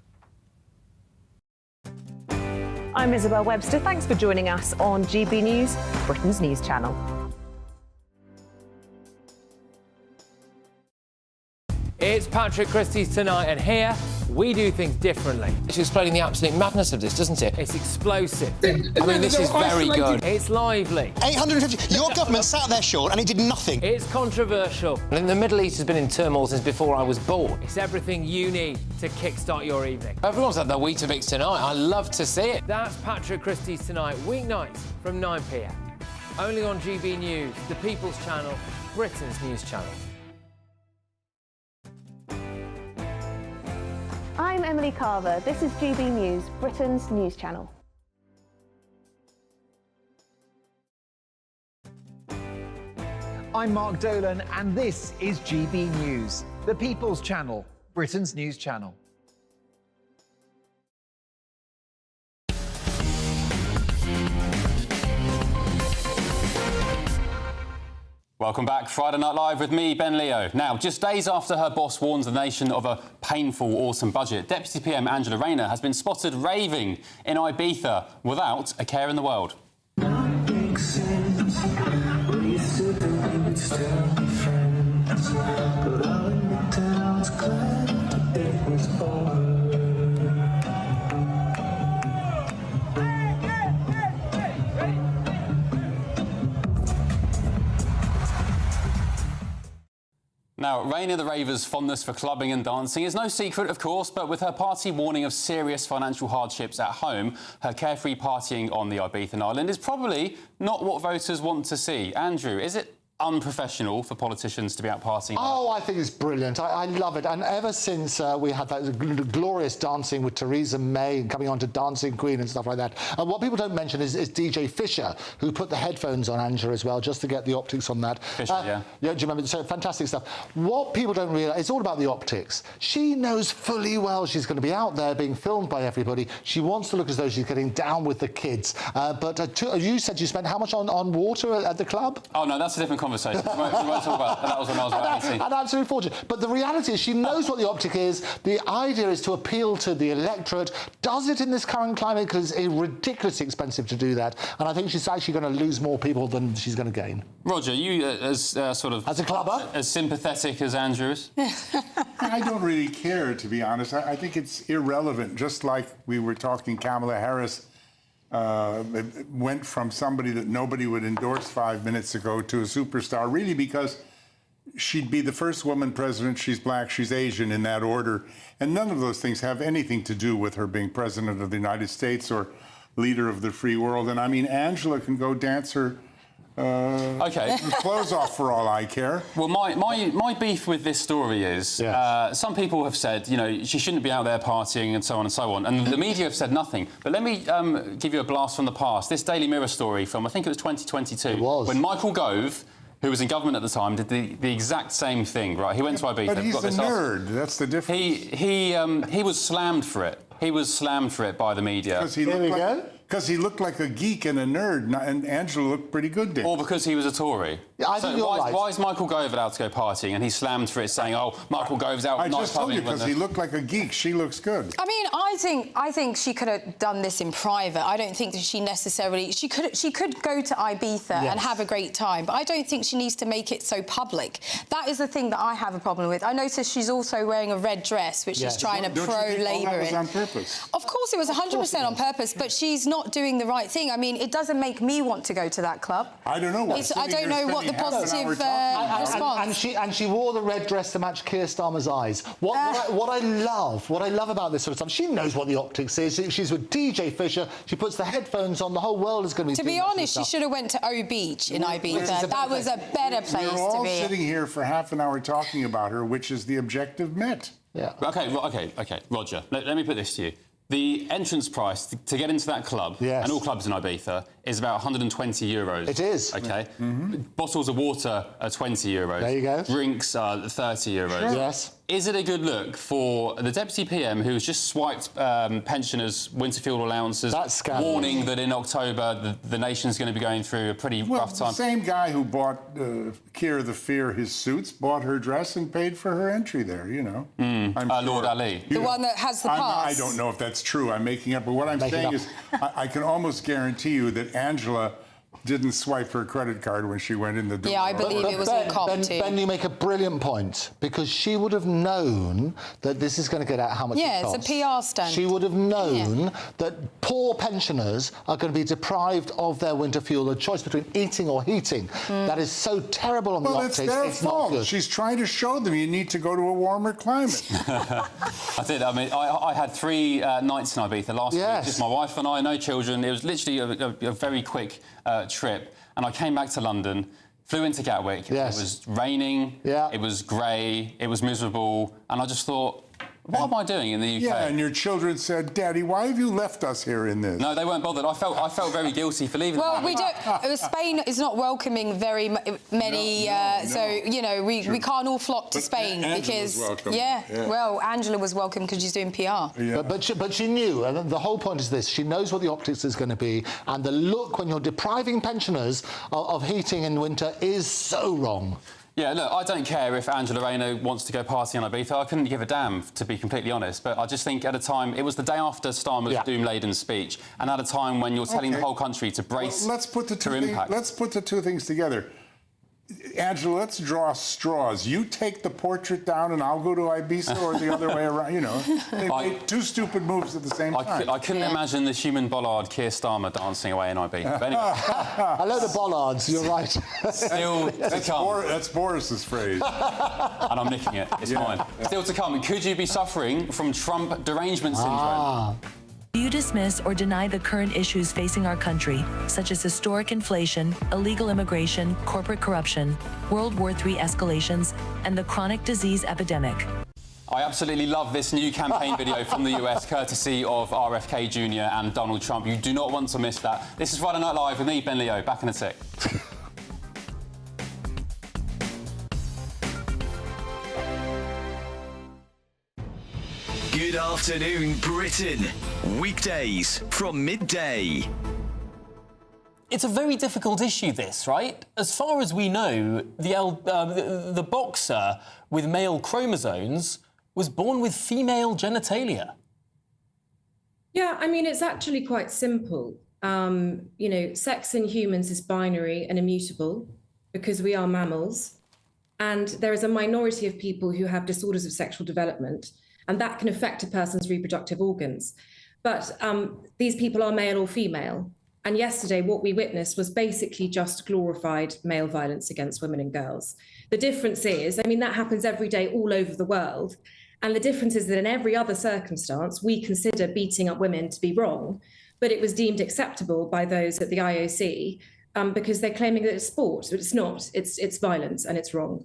I'm Isabel Webster. Thanks for joining us on GB News, Britain's news channel. It's Patrick Christie's Tonight, and here we do things differently. It's explaining the absolute madness of this, doesn't it? It's explosive. I mean, this is very good. It's lively. 850. Your government sat there, Sean, and it did nothing. It's controversial. And the Middle East has been in turmoil since before I was born. It's everything you need to kickstart your evening. Everyone's had their Weetabix tonight. I love to see it. That's Patrick Christie's Tonight, weeknights from 9 p.m. Only on GB News, the People's Channel, Britain's news channel. I'm Emily Carver. This is GB News, Britain's news channel. I'm Mark Dolan, and this is GB News, the People's Channel, Britain's news channel. Welcome back. Friday Night Live with me, Ben Leo. Now, just days after her boss warns the nation of a painful autumn budget, Deputy PM Angela Rayner has been spotted raving in Ibiza without a care in the world. still be friends. But I admit that I was glad it was over. Now, Raina the Raver's fondness for clubbing and dancing is no secret, of course, but with her party warning of serious financial hardships at home, her carefree partying on the Ibiza island is probably not what voters want to see. Andrew, is it unprofessional for politicians to be out partying? Oh, I think it's brilliant. I love it. And ever since we had that glorious dancing with Theresa May and coming on to Dancing Queen and stuff like that, what people don't mention is DJ Fisher, who put the headphones on Angela as well, just to get the optics on that. Fisher, yeah. Yeah, do you remember? So fantastic stuff. What people don't realise, it's all about the optics. She knows fully well she's going to be out there being filmed by everybody. She wants to look as though she's getting down with the kids. But you said you spent how much on water at the club? Oh, no, that's a different conversation. We won't talk about that. That was when I was about 18. An absolute fortune. But the reality is she knows what the optic is. The idea is to appeal to the electorate. Does it in this current climate? Because it's ridiculously expensive to do that. And I think she's actually going to lose more people than she's going to gain. Roger, you as sort of... As a clubber? As sympathetic as Andrew is? I don't really care, to be honest. I think it's irrelevant. Just like we were talking Kamala Harris it went from somebody that nobody would endorse 5 minutes ago to a superstar, really because she'd be the first woman president. She's black, she's Asian, in that order. And none of those things have anything to do with her being president of the United States or leader of the free world. And I mean, Angela can go dance her clothes off for all I care. Well, my beef with this story is some people have said, you know, she shouldn't be out there partying and so on and so on, and the media have said nothing. But let me give you a blast from the past. This Daily Mirror story from, I think it was 2022. It was. When Michael Gove, who was in government at the time, did the exact same thing, right? He went to Ibiza. But he's a nerd. That's the difference. He was slammed for it. He was slammed for it by the media. Because he looked like a geek and a nerd, and Angela looked pretty good then. Or because he was a Tory. Yeah, I think you're right. Why is Michael Gove allowed to go partying and he's slammed for it, saying, "Oh, Michael Gove's out"? I just told you, because he looked like a geek. She looks good. I mean, I think she could have done this in private. I don't think that she necessarily... She could go to Ibiza and have a great time, but I don't think she needs to make it so public. That is the thing that I have a problem with. I noticed she's also wearing a red dress, which is trying to pro-Labour in. That was on purpose? Of course it was 100% on purpose, but she's not doing the right thing. I mean, it doesn't make me want to go to that club. I don't know. I don't know what the positive response. And she wore the red dress to match Keir Starmer's eyes. What I love about this sort of stuff, she knows what the optics is. She's with DJ Fisher. She puts the headphones on. The whole world is going to be. To be honest, she should have went to O Beach in Ibiza. That was a better place to be. We're all sitting here for half an hour talking about her, which is the objective met. Yeah. Okay, Roger. Let me put this to you. The entrance price to get into that club, and all clubs in Ibiza, is about 120 euros. It is. Okay. Bottles of water are 20 euros. There you go. Drinks are 30 euros. Sure. Yes. Is it a good look for the Deputy PM who's just swiped pensioners' winter fuel allowances, warning that in October the nation's going to be going through a pretty rough time? The same guy who bought Keir the Fear his suits bought her dress and paid for her entry there, you know. I'm sure. Lord Ali. The one that has the pass. I don't know if that's true. I'm making up. But what I'm saying is I can almost guarantee you that Angela didn't swipe her credit card when she went in the door. Yeah, I believe it was all cocked too. Ben, you make a brilliant point, because she would have known that this is going to get out how much it costs. It's a PR stunt. She would have known that poor pensioners are going to be deprived of their winter fuel, a choice between eating or heating. That is so terrible on the optics. It's their fault. Not good. She's trying to show them you need to go to a warmer climate. I did. I mean, I had 3 nights in Ibiza last week. Just my wife and I, no children. It was literally a very quick trip, and I came back to London, flew into Gatwick. It was raining, it was grey, it was miserable, and I just thought, what am I doing in the UK? Yeah, and your children said, "Daddy, why have you left us here in this?" No, they weren't bothered. I felt very guilty for leaving. Well, we don't. Spain is not welcoming very many, so you know we can't all flock to Spain because well, Angela was welcome because she's doing PR. Yeah. But she knew, and the whole point is this: she knows what the optics is going to be, and the look when you're depriving pensioners of heating in winter is so wrong. Yeah, look, I don't care if Angela Rayner wants to go party on Ibiza. I couldn't give a damn, to be completely honest. But I just think at a time... It was the day after Starmer's doom-laden speech, and at a time when you're telling the whole country to brace let's put the impact. Let's put the two things together. Angela, let's draw straws. You take the portrait down and I'll go to Ibiza, or the other way around, you know. They made two stupid moves at the same time. I couldn't imagine the human bollard Keir Starmer dancing away in Ibiza. But anyway. I know the bollards, you're right. Still to come. That's Boris's phrase. And I'm nicking it. It's mine. Still to come. Could you be suffering from Trump derangement syndrome? Do you dismiss or deny the current issues facing our country, such as historic inflation, illegal immigration, corporate corruption, World War III escalations, and the chronic disease epidemic? I absolutely love this new campaign video from the US, courtesy of RFK Jr. and Donald Trump. You do not want to miss that. This is Friday Night Live with me, Ben Leo. Back in a sec. Good afternoon, Britain. Weekdays from midday. It's a very difficult issue, this, right? As far as we know, the boxer with male chromosomes was born with female genitalia. Yeah, I mean, it's actually quite simple. You know, sex in humans is binary and immutable because we are mammals. And there is a minority of people who have disorders of sexual development, and that can affect a person's reproductive organs. But these people are male or female. And yesterday, what we witnessed was basically just glorified male violence against women and girls. The difference is, I mean, that happens every day all over the world. And the difference is that in every other circumstance, we consider beating up women to be wrong, but it was deemed acceptable by those at the IOC because they're claiming that it's sport, but it's not. It's violence and it's wrong.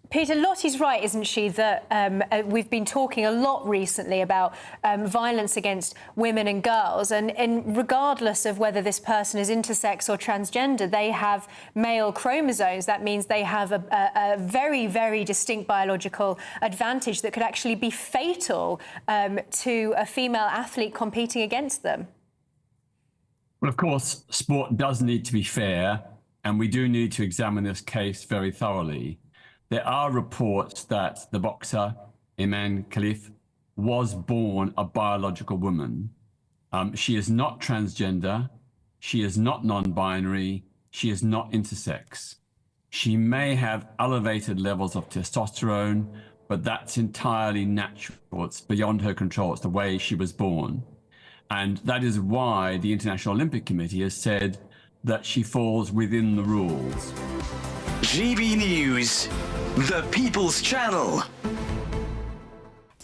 Peter, Lottie's right, isn't she, that we've been talking a lot recently about violence against women and girls, and regardless of whether this person is intersex or transgender, they have male chromosomes. That means they have a very, very distinct biological advantage that could actually be fatal to a female athlete competing against them. Well, of course, sport does need to be fair, and we do need to examine this case very thoroughly. There are reports that the boxer, Iman Khalif, was born a biological woman. She is not transgender. She is not non-binary. She is not intersex. She may have elevated levels of testosterone, but that's entirely natural. It's beyond her control. It's the way she was born. And that is why the International Olympic Committee has said that she falls within the rules. GB News, the People's Channel.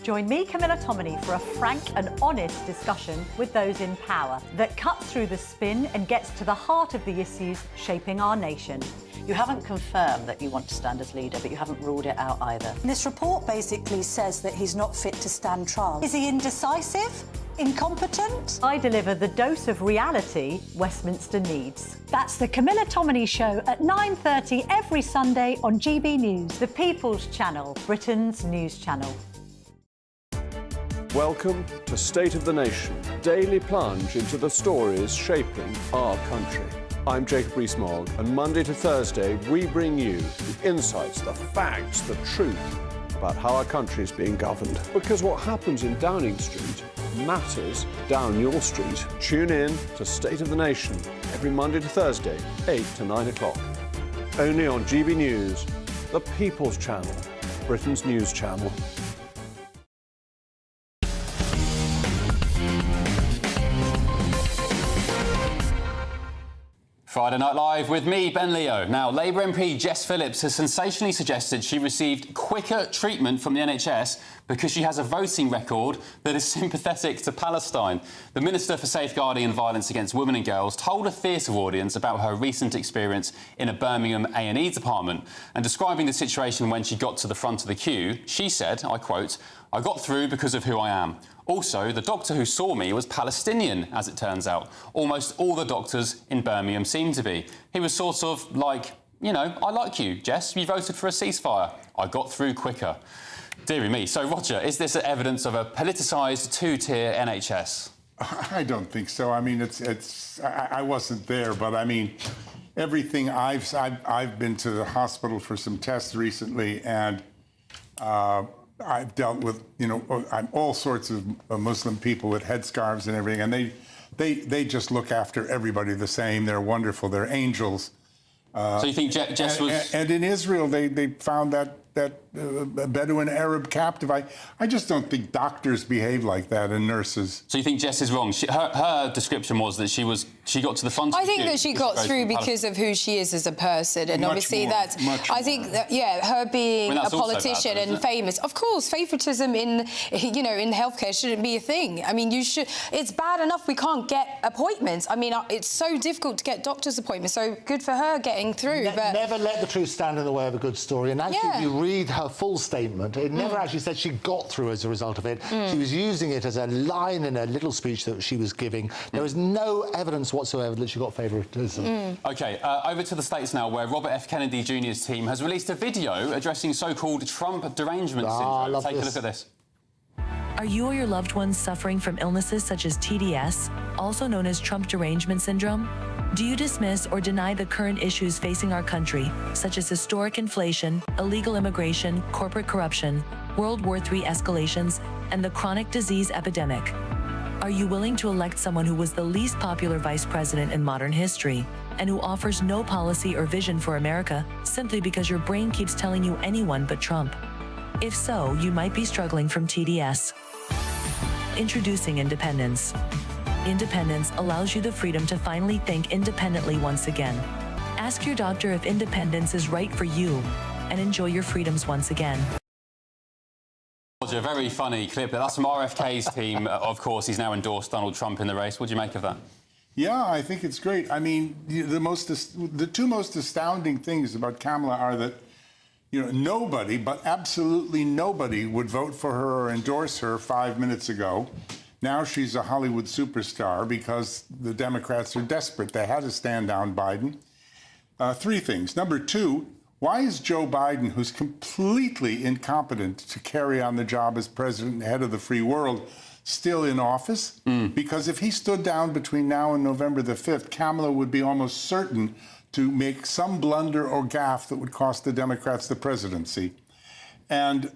Join me, Camilla Tominey, for a frank and honest discussion with those in power that cuts through the spin and gets to the heart of the issues shaping our nation. You haven't confirmed that you want to stand as leader, but you haven't ruled it out either. This report basically says that he's not fit to stand trial. Is he indecisive? Incompetent? I deliver the dose of reality Westminster needs. That's the Camilla Tominey Show at 9:30 every Sunday on GB News. The People's Channel, Britain's news channel. Welcome to State of the Nation, daily plunge into the stories shaping our country. I'm Jacob Rees-Mogg, and Monday to Thursday we bring you the insights, the facts, the truth about how our country is being governed. Because what happens in Downing Street matters down your street. Tune in to State of the Nation every Monday to Thursday, 8 to 9 o'clock. Only on GB News, the People's Channel, Britain's news channel. Friday Night Live with me, Ben Leo. Now, Labour MP Jess Phillips has sensationally suggested she received quicker treatment from the NHS because she has a voting record that is sympathetic to Palestine. The Minister for Safeguarding and Violence Against Women and Girls told a theatre audience about her recent experience in a Birmingham A&E department, and describing the situation when she got to the front of the queue, she said, I quote, "I got through because of who I am. Also, the doctor who saw me was Palestinian, as it turns out. Almost all the doctors in Birmingham seem to be. He was sort of like, you know, I like you, Jess. You voted for a ceasefire. I got through quicker." Dearie me. So, Roger, is this evidence of a politicised two-tier NHS? I don't think so. I mean, I wasn't there, but I mean, everything I've been to the hospital for some tests recently, and I've dealt with, you know, all sorts of Muslim people with headscarves and everything, and they just look after everybody the same. They're wonderful. They're angels. So you think Jess was... And in Israel, they found that Bedouin Arab captive. I just don't think doctors behave like that and nurses. So you think Jess is wrong? Her description was that she got to the front of I the think queue that she got through because of who she is as a person, and obviously that's. I think that her being a politician and famous. Of course, favoritism in healthcare shouldn't be a thing. I mean, it's bad enough we can't get appointments. I mean, it's so difficult to get doctor's appointments. So good for her getting through. But never let the truth stand in the way of a good story. And actually, if you read her full statement, it never actually said she got through as a result of it. She was using it as a line in a little speech that she was giving. There was no evidence whatsoever that she got favouritism. OK, over to the States now, where Robert F. Kennedy Jr.'s team has released a video addressing so-called Trump derangement syndrome. Take a look at this. Are you or your loved ones suffering from illnesses such as TDS, also known as Trump derangement syndrome? Do you dismiss or deny the current issues facing our country, such as historic inflation, illegal immigration, corporate corruption, World War III escalations, and the chronic disease epidemic? Are you willing to elect someone who was the least popular vice president in modern history, and who offers no policy or vision for America simply because your brain keeps telling you anyone but Trump? If so, you might be struggling from TDS. Introducing Independence. Independence allows you the freedom to finally think independently once again. Ask your doctor if independence is right for you, and enjoy your freedoms once again. A very funny clip. That's from RFK's team. Of course, he's now endorsed Donald Trump in the race. What do you make of that? Yeah, I think it's great. I mean, the two most astounding things about Kamala are that, nobody, but absolutely nobody, would vote for her or endorse her 5 minutes ago. Now she's a Hollywood superstar because the Democrats are desperate. They had to stand down Biden. Three things. Number two, why is Joe Biden, who's completely incompetent to carry on the job as president and head of the free world, still in office? Because if he stood down between now and November the 5th, Kamala would be almost certain to make some blunder or gaffe that would cost the Democrats the presidency. And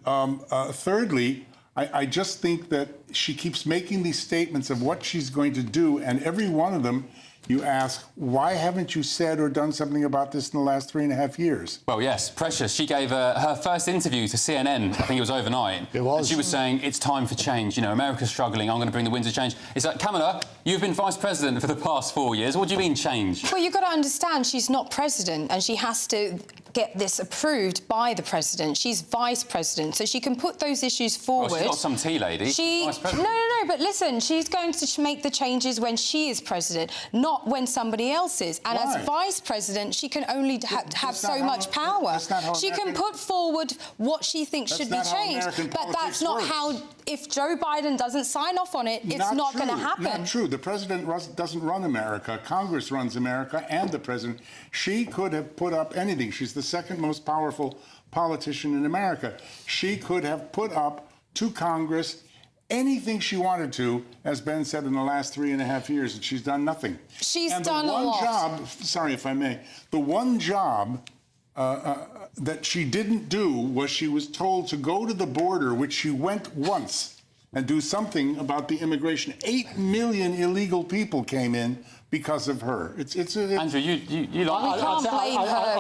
thirdly, I just think that she keeps making these statements of what she's going to do, and every one of them, you ask, why haven't you said or done something about this in the last 3.5 years? Well, yes, Precious. She gave her first interview to CNN, I think it was overnight. It was. And she was saying, it's time for change. America's struggling. I'm going to bring the winds of change. It's like, Kamala, you've been vice president for the past 4 years. What do you mean change? Well, you've got to understand she's not president, and she has to get this approved by the president. She's vice president, so she can put those issues forward. Well, she's not some tea lady. Vice president. No, but listen, she's going to make the changes when she is president, not when somebody else is. And as vice president, she can only have so much power. She can put forward what she thinks should be changed, but that's not how. If Joe Biden doesn't sign off on it, it's not going to happen. Not true. The president doesn't run America. Congress runs America, and the president. She could have put up anything. She's the second most powerful politician in America. She could have put up to Congress anything she wanted to, as Ben said, in the last 3.5 years, and she's done nothing. She's done a lot. The one job, sorry if I may, the one job that she didn't do was she was told to go to the border, which she went once, and do something about the immigration. 8 million illegal people came in because of her. Andrew, you like I'll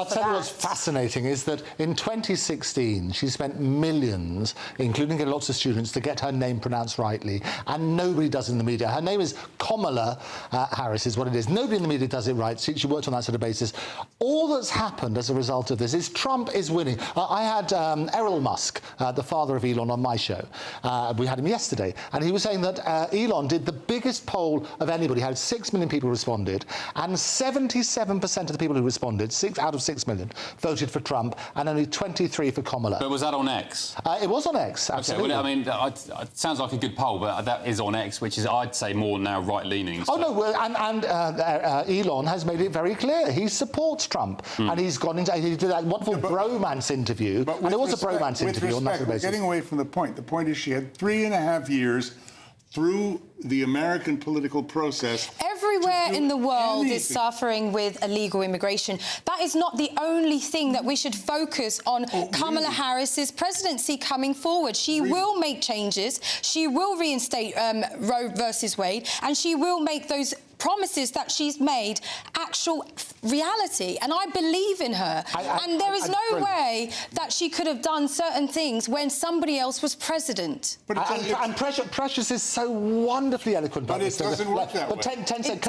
tell you what's fascinating is that in 2016 she spent millions, including lots of students, to get her name pronounced rightly, and nobody does in the media. Her name is Kamala Harris, is what it is. Nobody in the media does it right. She worked on that sort of basis. All that's happened as a result of this is Trump is winning. I had Errol Musk, the father of Elon, on my show. We had him yesterday, and he was saying that Elon did the biggest poll of anybody, had 6 million people responded, and 77% of the people who responded, 6 out of 6 million, voted for Trump, and only 23 for Kamala. But was that on X? It was on X, absolutely. Okay, well, it sounds like a good poll, but that is on X, which is, I'd say, more now right-leaning. So. Oh, no, and Elon has made it very clear. He supports Trump, and he's gone into... He did that wonderful bromance interview, and it was a bromance interview on that basis. We're getting away from the point. The point is she had 3.5 years through the American political process. Everywhere in the world is suffering with illegal immigration. That is not the only thing that we should focus on. Kamala Harris's presidency coming forward. She will make changes. She will reinstate Roe versus Wade, and she will make those promises that she's made actual reality. And I believe in her. And there is no way that she could have done certain things when somebody else was president. And Precious is so wonderfully eloquent. But it doesn't work that way. But 10 seconds.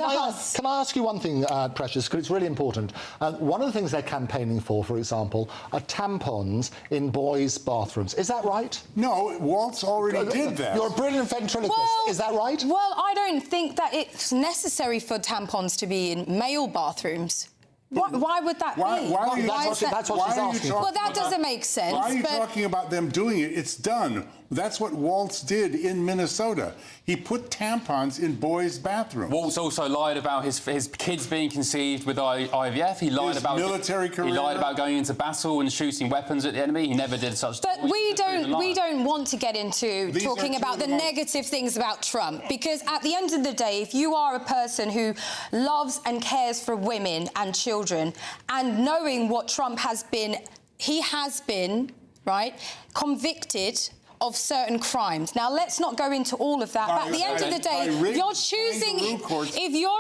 Can I ask you one thing, Precious, because it's really important. One of the things they're campaigning for example, are tampons in boys' bathrooms. Is that right? No, Waltz already did that. You're a brilliant ventriloquist. Is that right? Well, I don't think that it's necessary for tampons to be in male bathrooms. Why would that be? That's what she's asking. Well, that doesn't make sense. Why are you talking about them doing it? It's done. That's what Waltz did in Minnesota. He put tampons in boys' bathrooms. Waltz also lied about his kids being conceived with IVF. He lied about military career. He lied about going into battle and shooting weapons at the enemy. He never did such. But we don't want to get into talking about the negative things about Trump, because at the end of the day, if you are a person who loves and cares for women and children, and knowing what Trump has been, he has been, right, convicted of certain crimes. Now, let's not go into all of that. But at the end of the day, if you're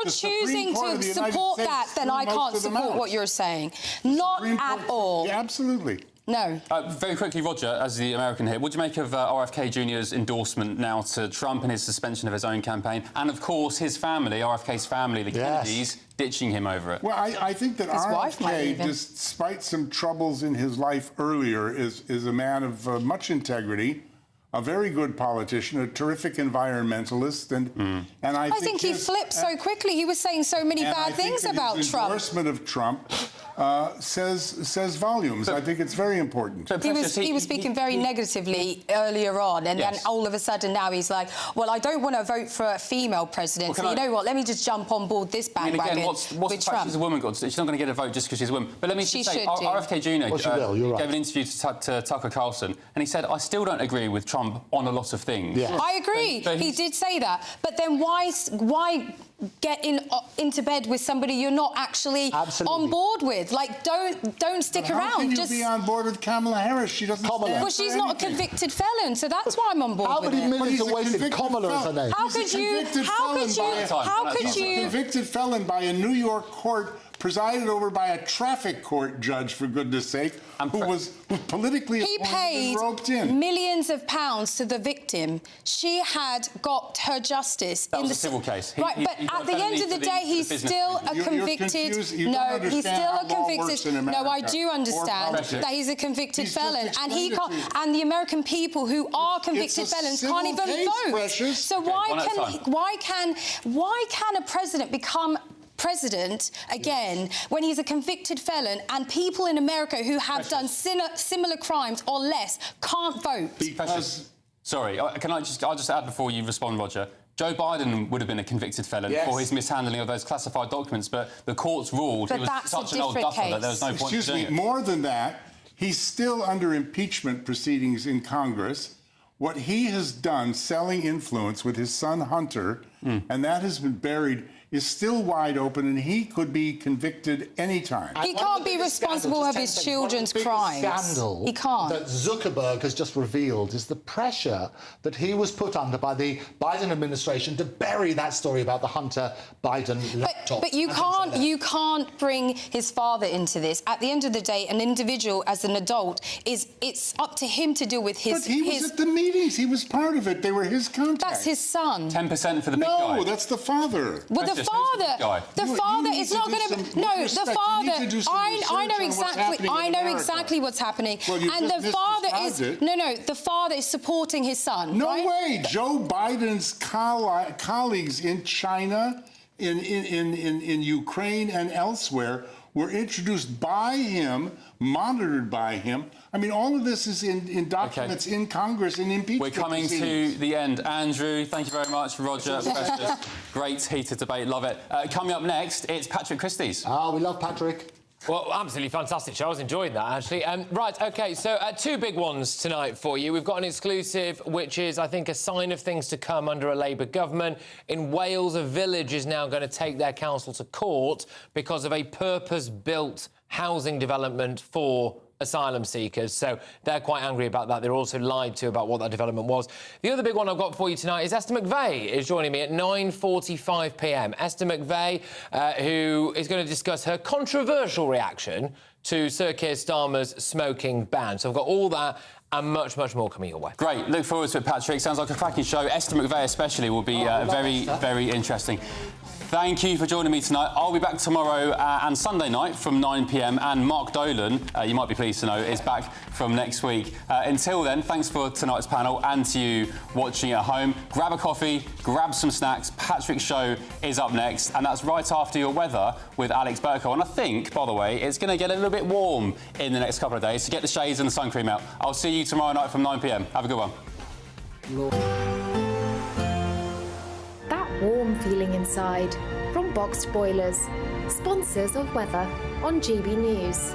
choosing to support that, then I can't support what you're saying. Not at all. Yeah, absolutely. No. Very quickly, Roger, as the American here, what do you make of RFK Jr.'s endorsement now to Trump and his suspension of his own campaign? And, of course, his family, RFK's family, the Kennedys, ditching him over it. Well, I think that RFK, despite some troubles in his life earlier, is a man of much integrity, a very good politician, a terrific environmentalist, and I think he flipped so quickly. He was saying so many bad things about Trump. His endorsement of Trump says volumes. I think it's very important. He was speaking very negatively earlier on, and then all of a sudden now he's like, well, I don't want to vote for a female president, so you know what, let me just jump on board this bandwagon. I mean, again, what's the fact she's a woman got to do? She's not going to get a vote just because she's a woman. But let me just say, RFK Jr. gave an interview to Tucker Carlson, and he said, I still don't agree with Trump on a lot of things. Yeah. I agree. He did say that. But then why get into bed with somebody you're not actually on board with? Like, don't stick around. How can you be on board with Kamala Harris? She doesn't stand Well, she's not a convicted felon, so that's why I'm on board with it. How many millions are wasted? Kamala is her name. He's a convicted felon by a New York court presided over by a traffic court judge, for goodness sake, who was politically appointed and roped in. He paid millions of pounds to the victim. She had got her justice. That was a civil case. Right, but at the end of the day, he's still a convicted... No, he's still a convicted... No, I do understand that he's a convicted felon, and he can't... And the American people who are convicted felons can't even vote. So why can a president become president again when he's a convicted felon and people in America who have done similar crimes or less can't vote? Sorry, I'll just add before you respond, Roger. Joe Biden would have been a convicted felon for his mishandling of those classified documents, but the courts ruled it was such an old duffer that there was no point in doing it. More than that, he's still under impeachment proceedings in Congress. What he has done, selling influence with his son Hunter, and that has been buried, is still wide open, and he could be convicted anytime. He can't be responsible for his children's crimes. Scandal he can't. That Zuckerberg has just revealed is the pressure that he was put under by the Biden administration to bury that story about the Hunter Biden laptop. But you can't bring his father into this. At the end of the day, an individual as an adult it's up to him to deal with his. But he was at the meetings. He was part of it. They were his contacts. That's his son. 10% for the big guy. No, that's the father. Well, the father is not going to. No, the father. I know exactly what's happening. And the father is the father is supporting his son. No way. Joe Biden's colleagues in China, in Ukraine, and elsewhere were introduced by him, monitored by him. I mean, all of this is in documents in Congress in impeachment. We're coming to the end. Andrew, thank you very much. Roger, great heated debate, love it. Coming up next, it's Patrick Christie's. We love Patrick. Well, absolutely fantastic show. I was enjoying that, actually. Right, OK, so two big ones tonight for you. We've got an exclusive, which is, I think, a sign of things to come under a Labour government. In Wales, a village is now going to take their council to court because of a purpose-built housing development for asylum seekers. So they're quite angry about that. They're also lied to about what that development was. The other big one I've got for you tonight is Esther McVey is joining me at 9:45 p.m. Esther McVey, who is going to discuss her controversial reaction to Sir Keir Starmer's smoking ban. So I've got all that and much, much more coming your way. Great. Look forward to it, Patrick. Sounds like a cracking show. Esther McVey especially will be very, very interesting. Thank you for joining me tonight. I'll be back tomorrow and Sunday night from 9 p.m. And Mark Dolan, you might be pleased to know, is back from next week. Until then, thanks for tonight's panel and to you watching at home. Grab a coffee, grab some snacks. Patrick's show is up next, and that's right after your weather with Alex Burko. And I think, by the way, it's going to get a little bit warm in the next couple of days, so get the shades and the sun cream out. I'll see you tomorrow night from 9 p.m. Have a good one. That warm feeling inside from Boxed Boilers, sponsors of weather on GB News.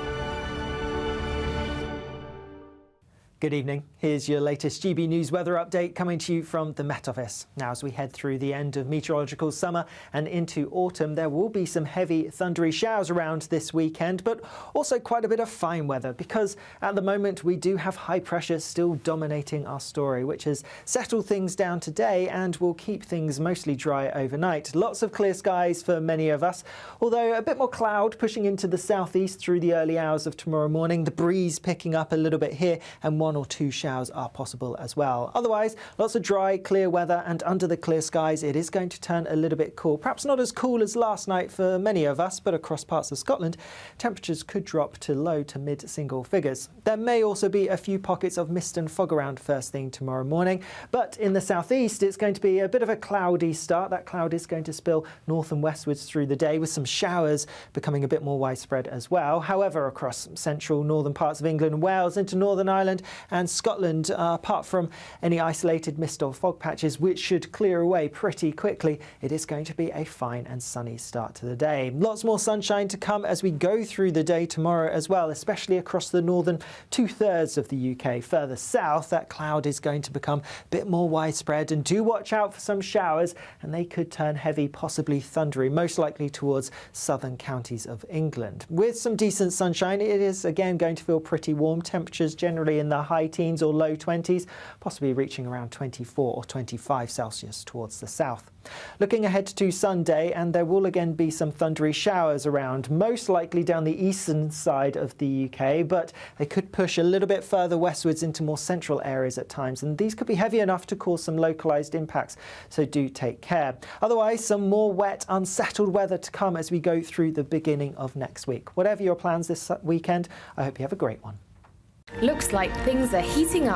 Good evening. Here's your latest GB News weather update coming to you from the Met Office. Now, as we head through the end of meteorological summer and into autumn, there will be some heavy thundery showers around this weekend, but also quite a bit of fine weather because at the moment we do have high pressure still dominating our story, which has settled things down today and will keep things mostly dry overnight. Lots of clear skies for many of us, although a bit more cloud pushing into the southeast through the early hours of tomorrow morning. The breeze picking up a little bit here and one or two showers are possible as well. Otherwise, lots of dry, clear weather, and under the clear skies, it is going to turn a little bit cool. Perhaps not as cool as last night for many of us, but across parts of Scotland, temperatures could drop to low to mid single figures. There may also be a few pockets of mist and fog around first thing tomorrow morning, but in the southeast, it's going to be a bit of a cloudy start. That cloud is going to spill north and westwards through the day, with some showers becoming a bit more widespread as well. However, across central northern parts of England and Wales into Northern Ireland and Scotland, apart from any isolated mist or fog patches, which should clear away pretty quickly, it is going to be a fine and sunny start to the day. Lots more sunshine to come as we go through the day tomorrow as well, especially across the northern two-thirds of the UK. Further south, that cloud is going to become a bit more widespread, and do watch out for some showers, and they could turn heavy, possibly thundery, most likely towards southern counties of England. With some decent sunshine, it is again going to feel pretty warm. Temperatures generally in the high teens or low 20s, possibly reaching around 24 or 25 Celsius towards the south. Looking ahead to Sunday, and there will again be some thundery showers around, most likely down the eastern side of the UK, but they could push a little bit further westwards into more central areas at times, and these could be heavy enough to cause some localised impacts, so do take care. Otherwise, some more wet, unsettled weather to come as we go through the beginning of next week. Whatever your plans this weekend, I hope you have a great one. Looks like things are heating up.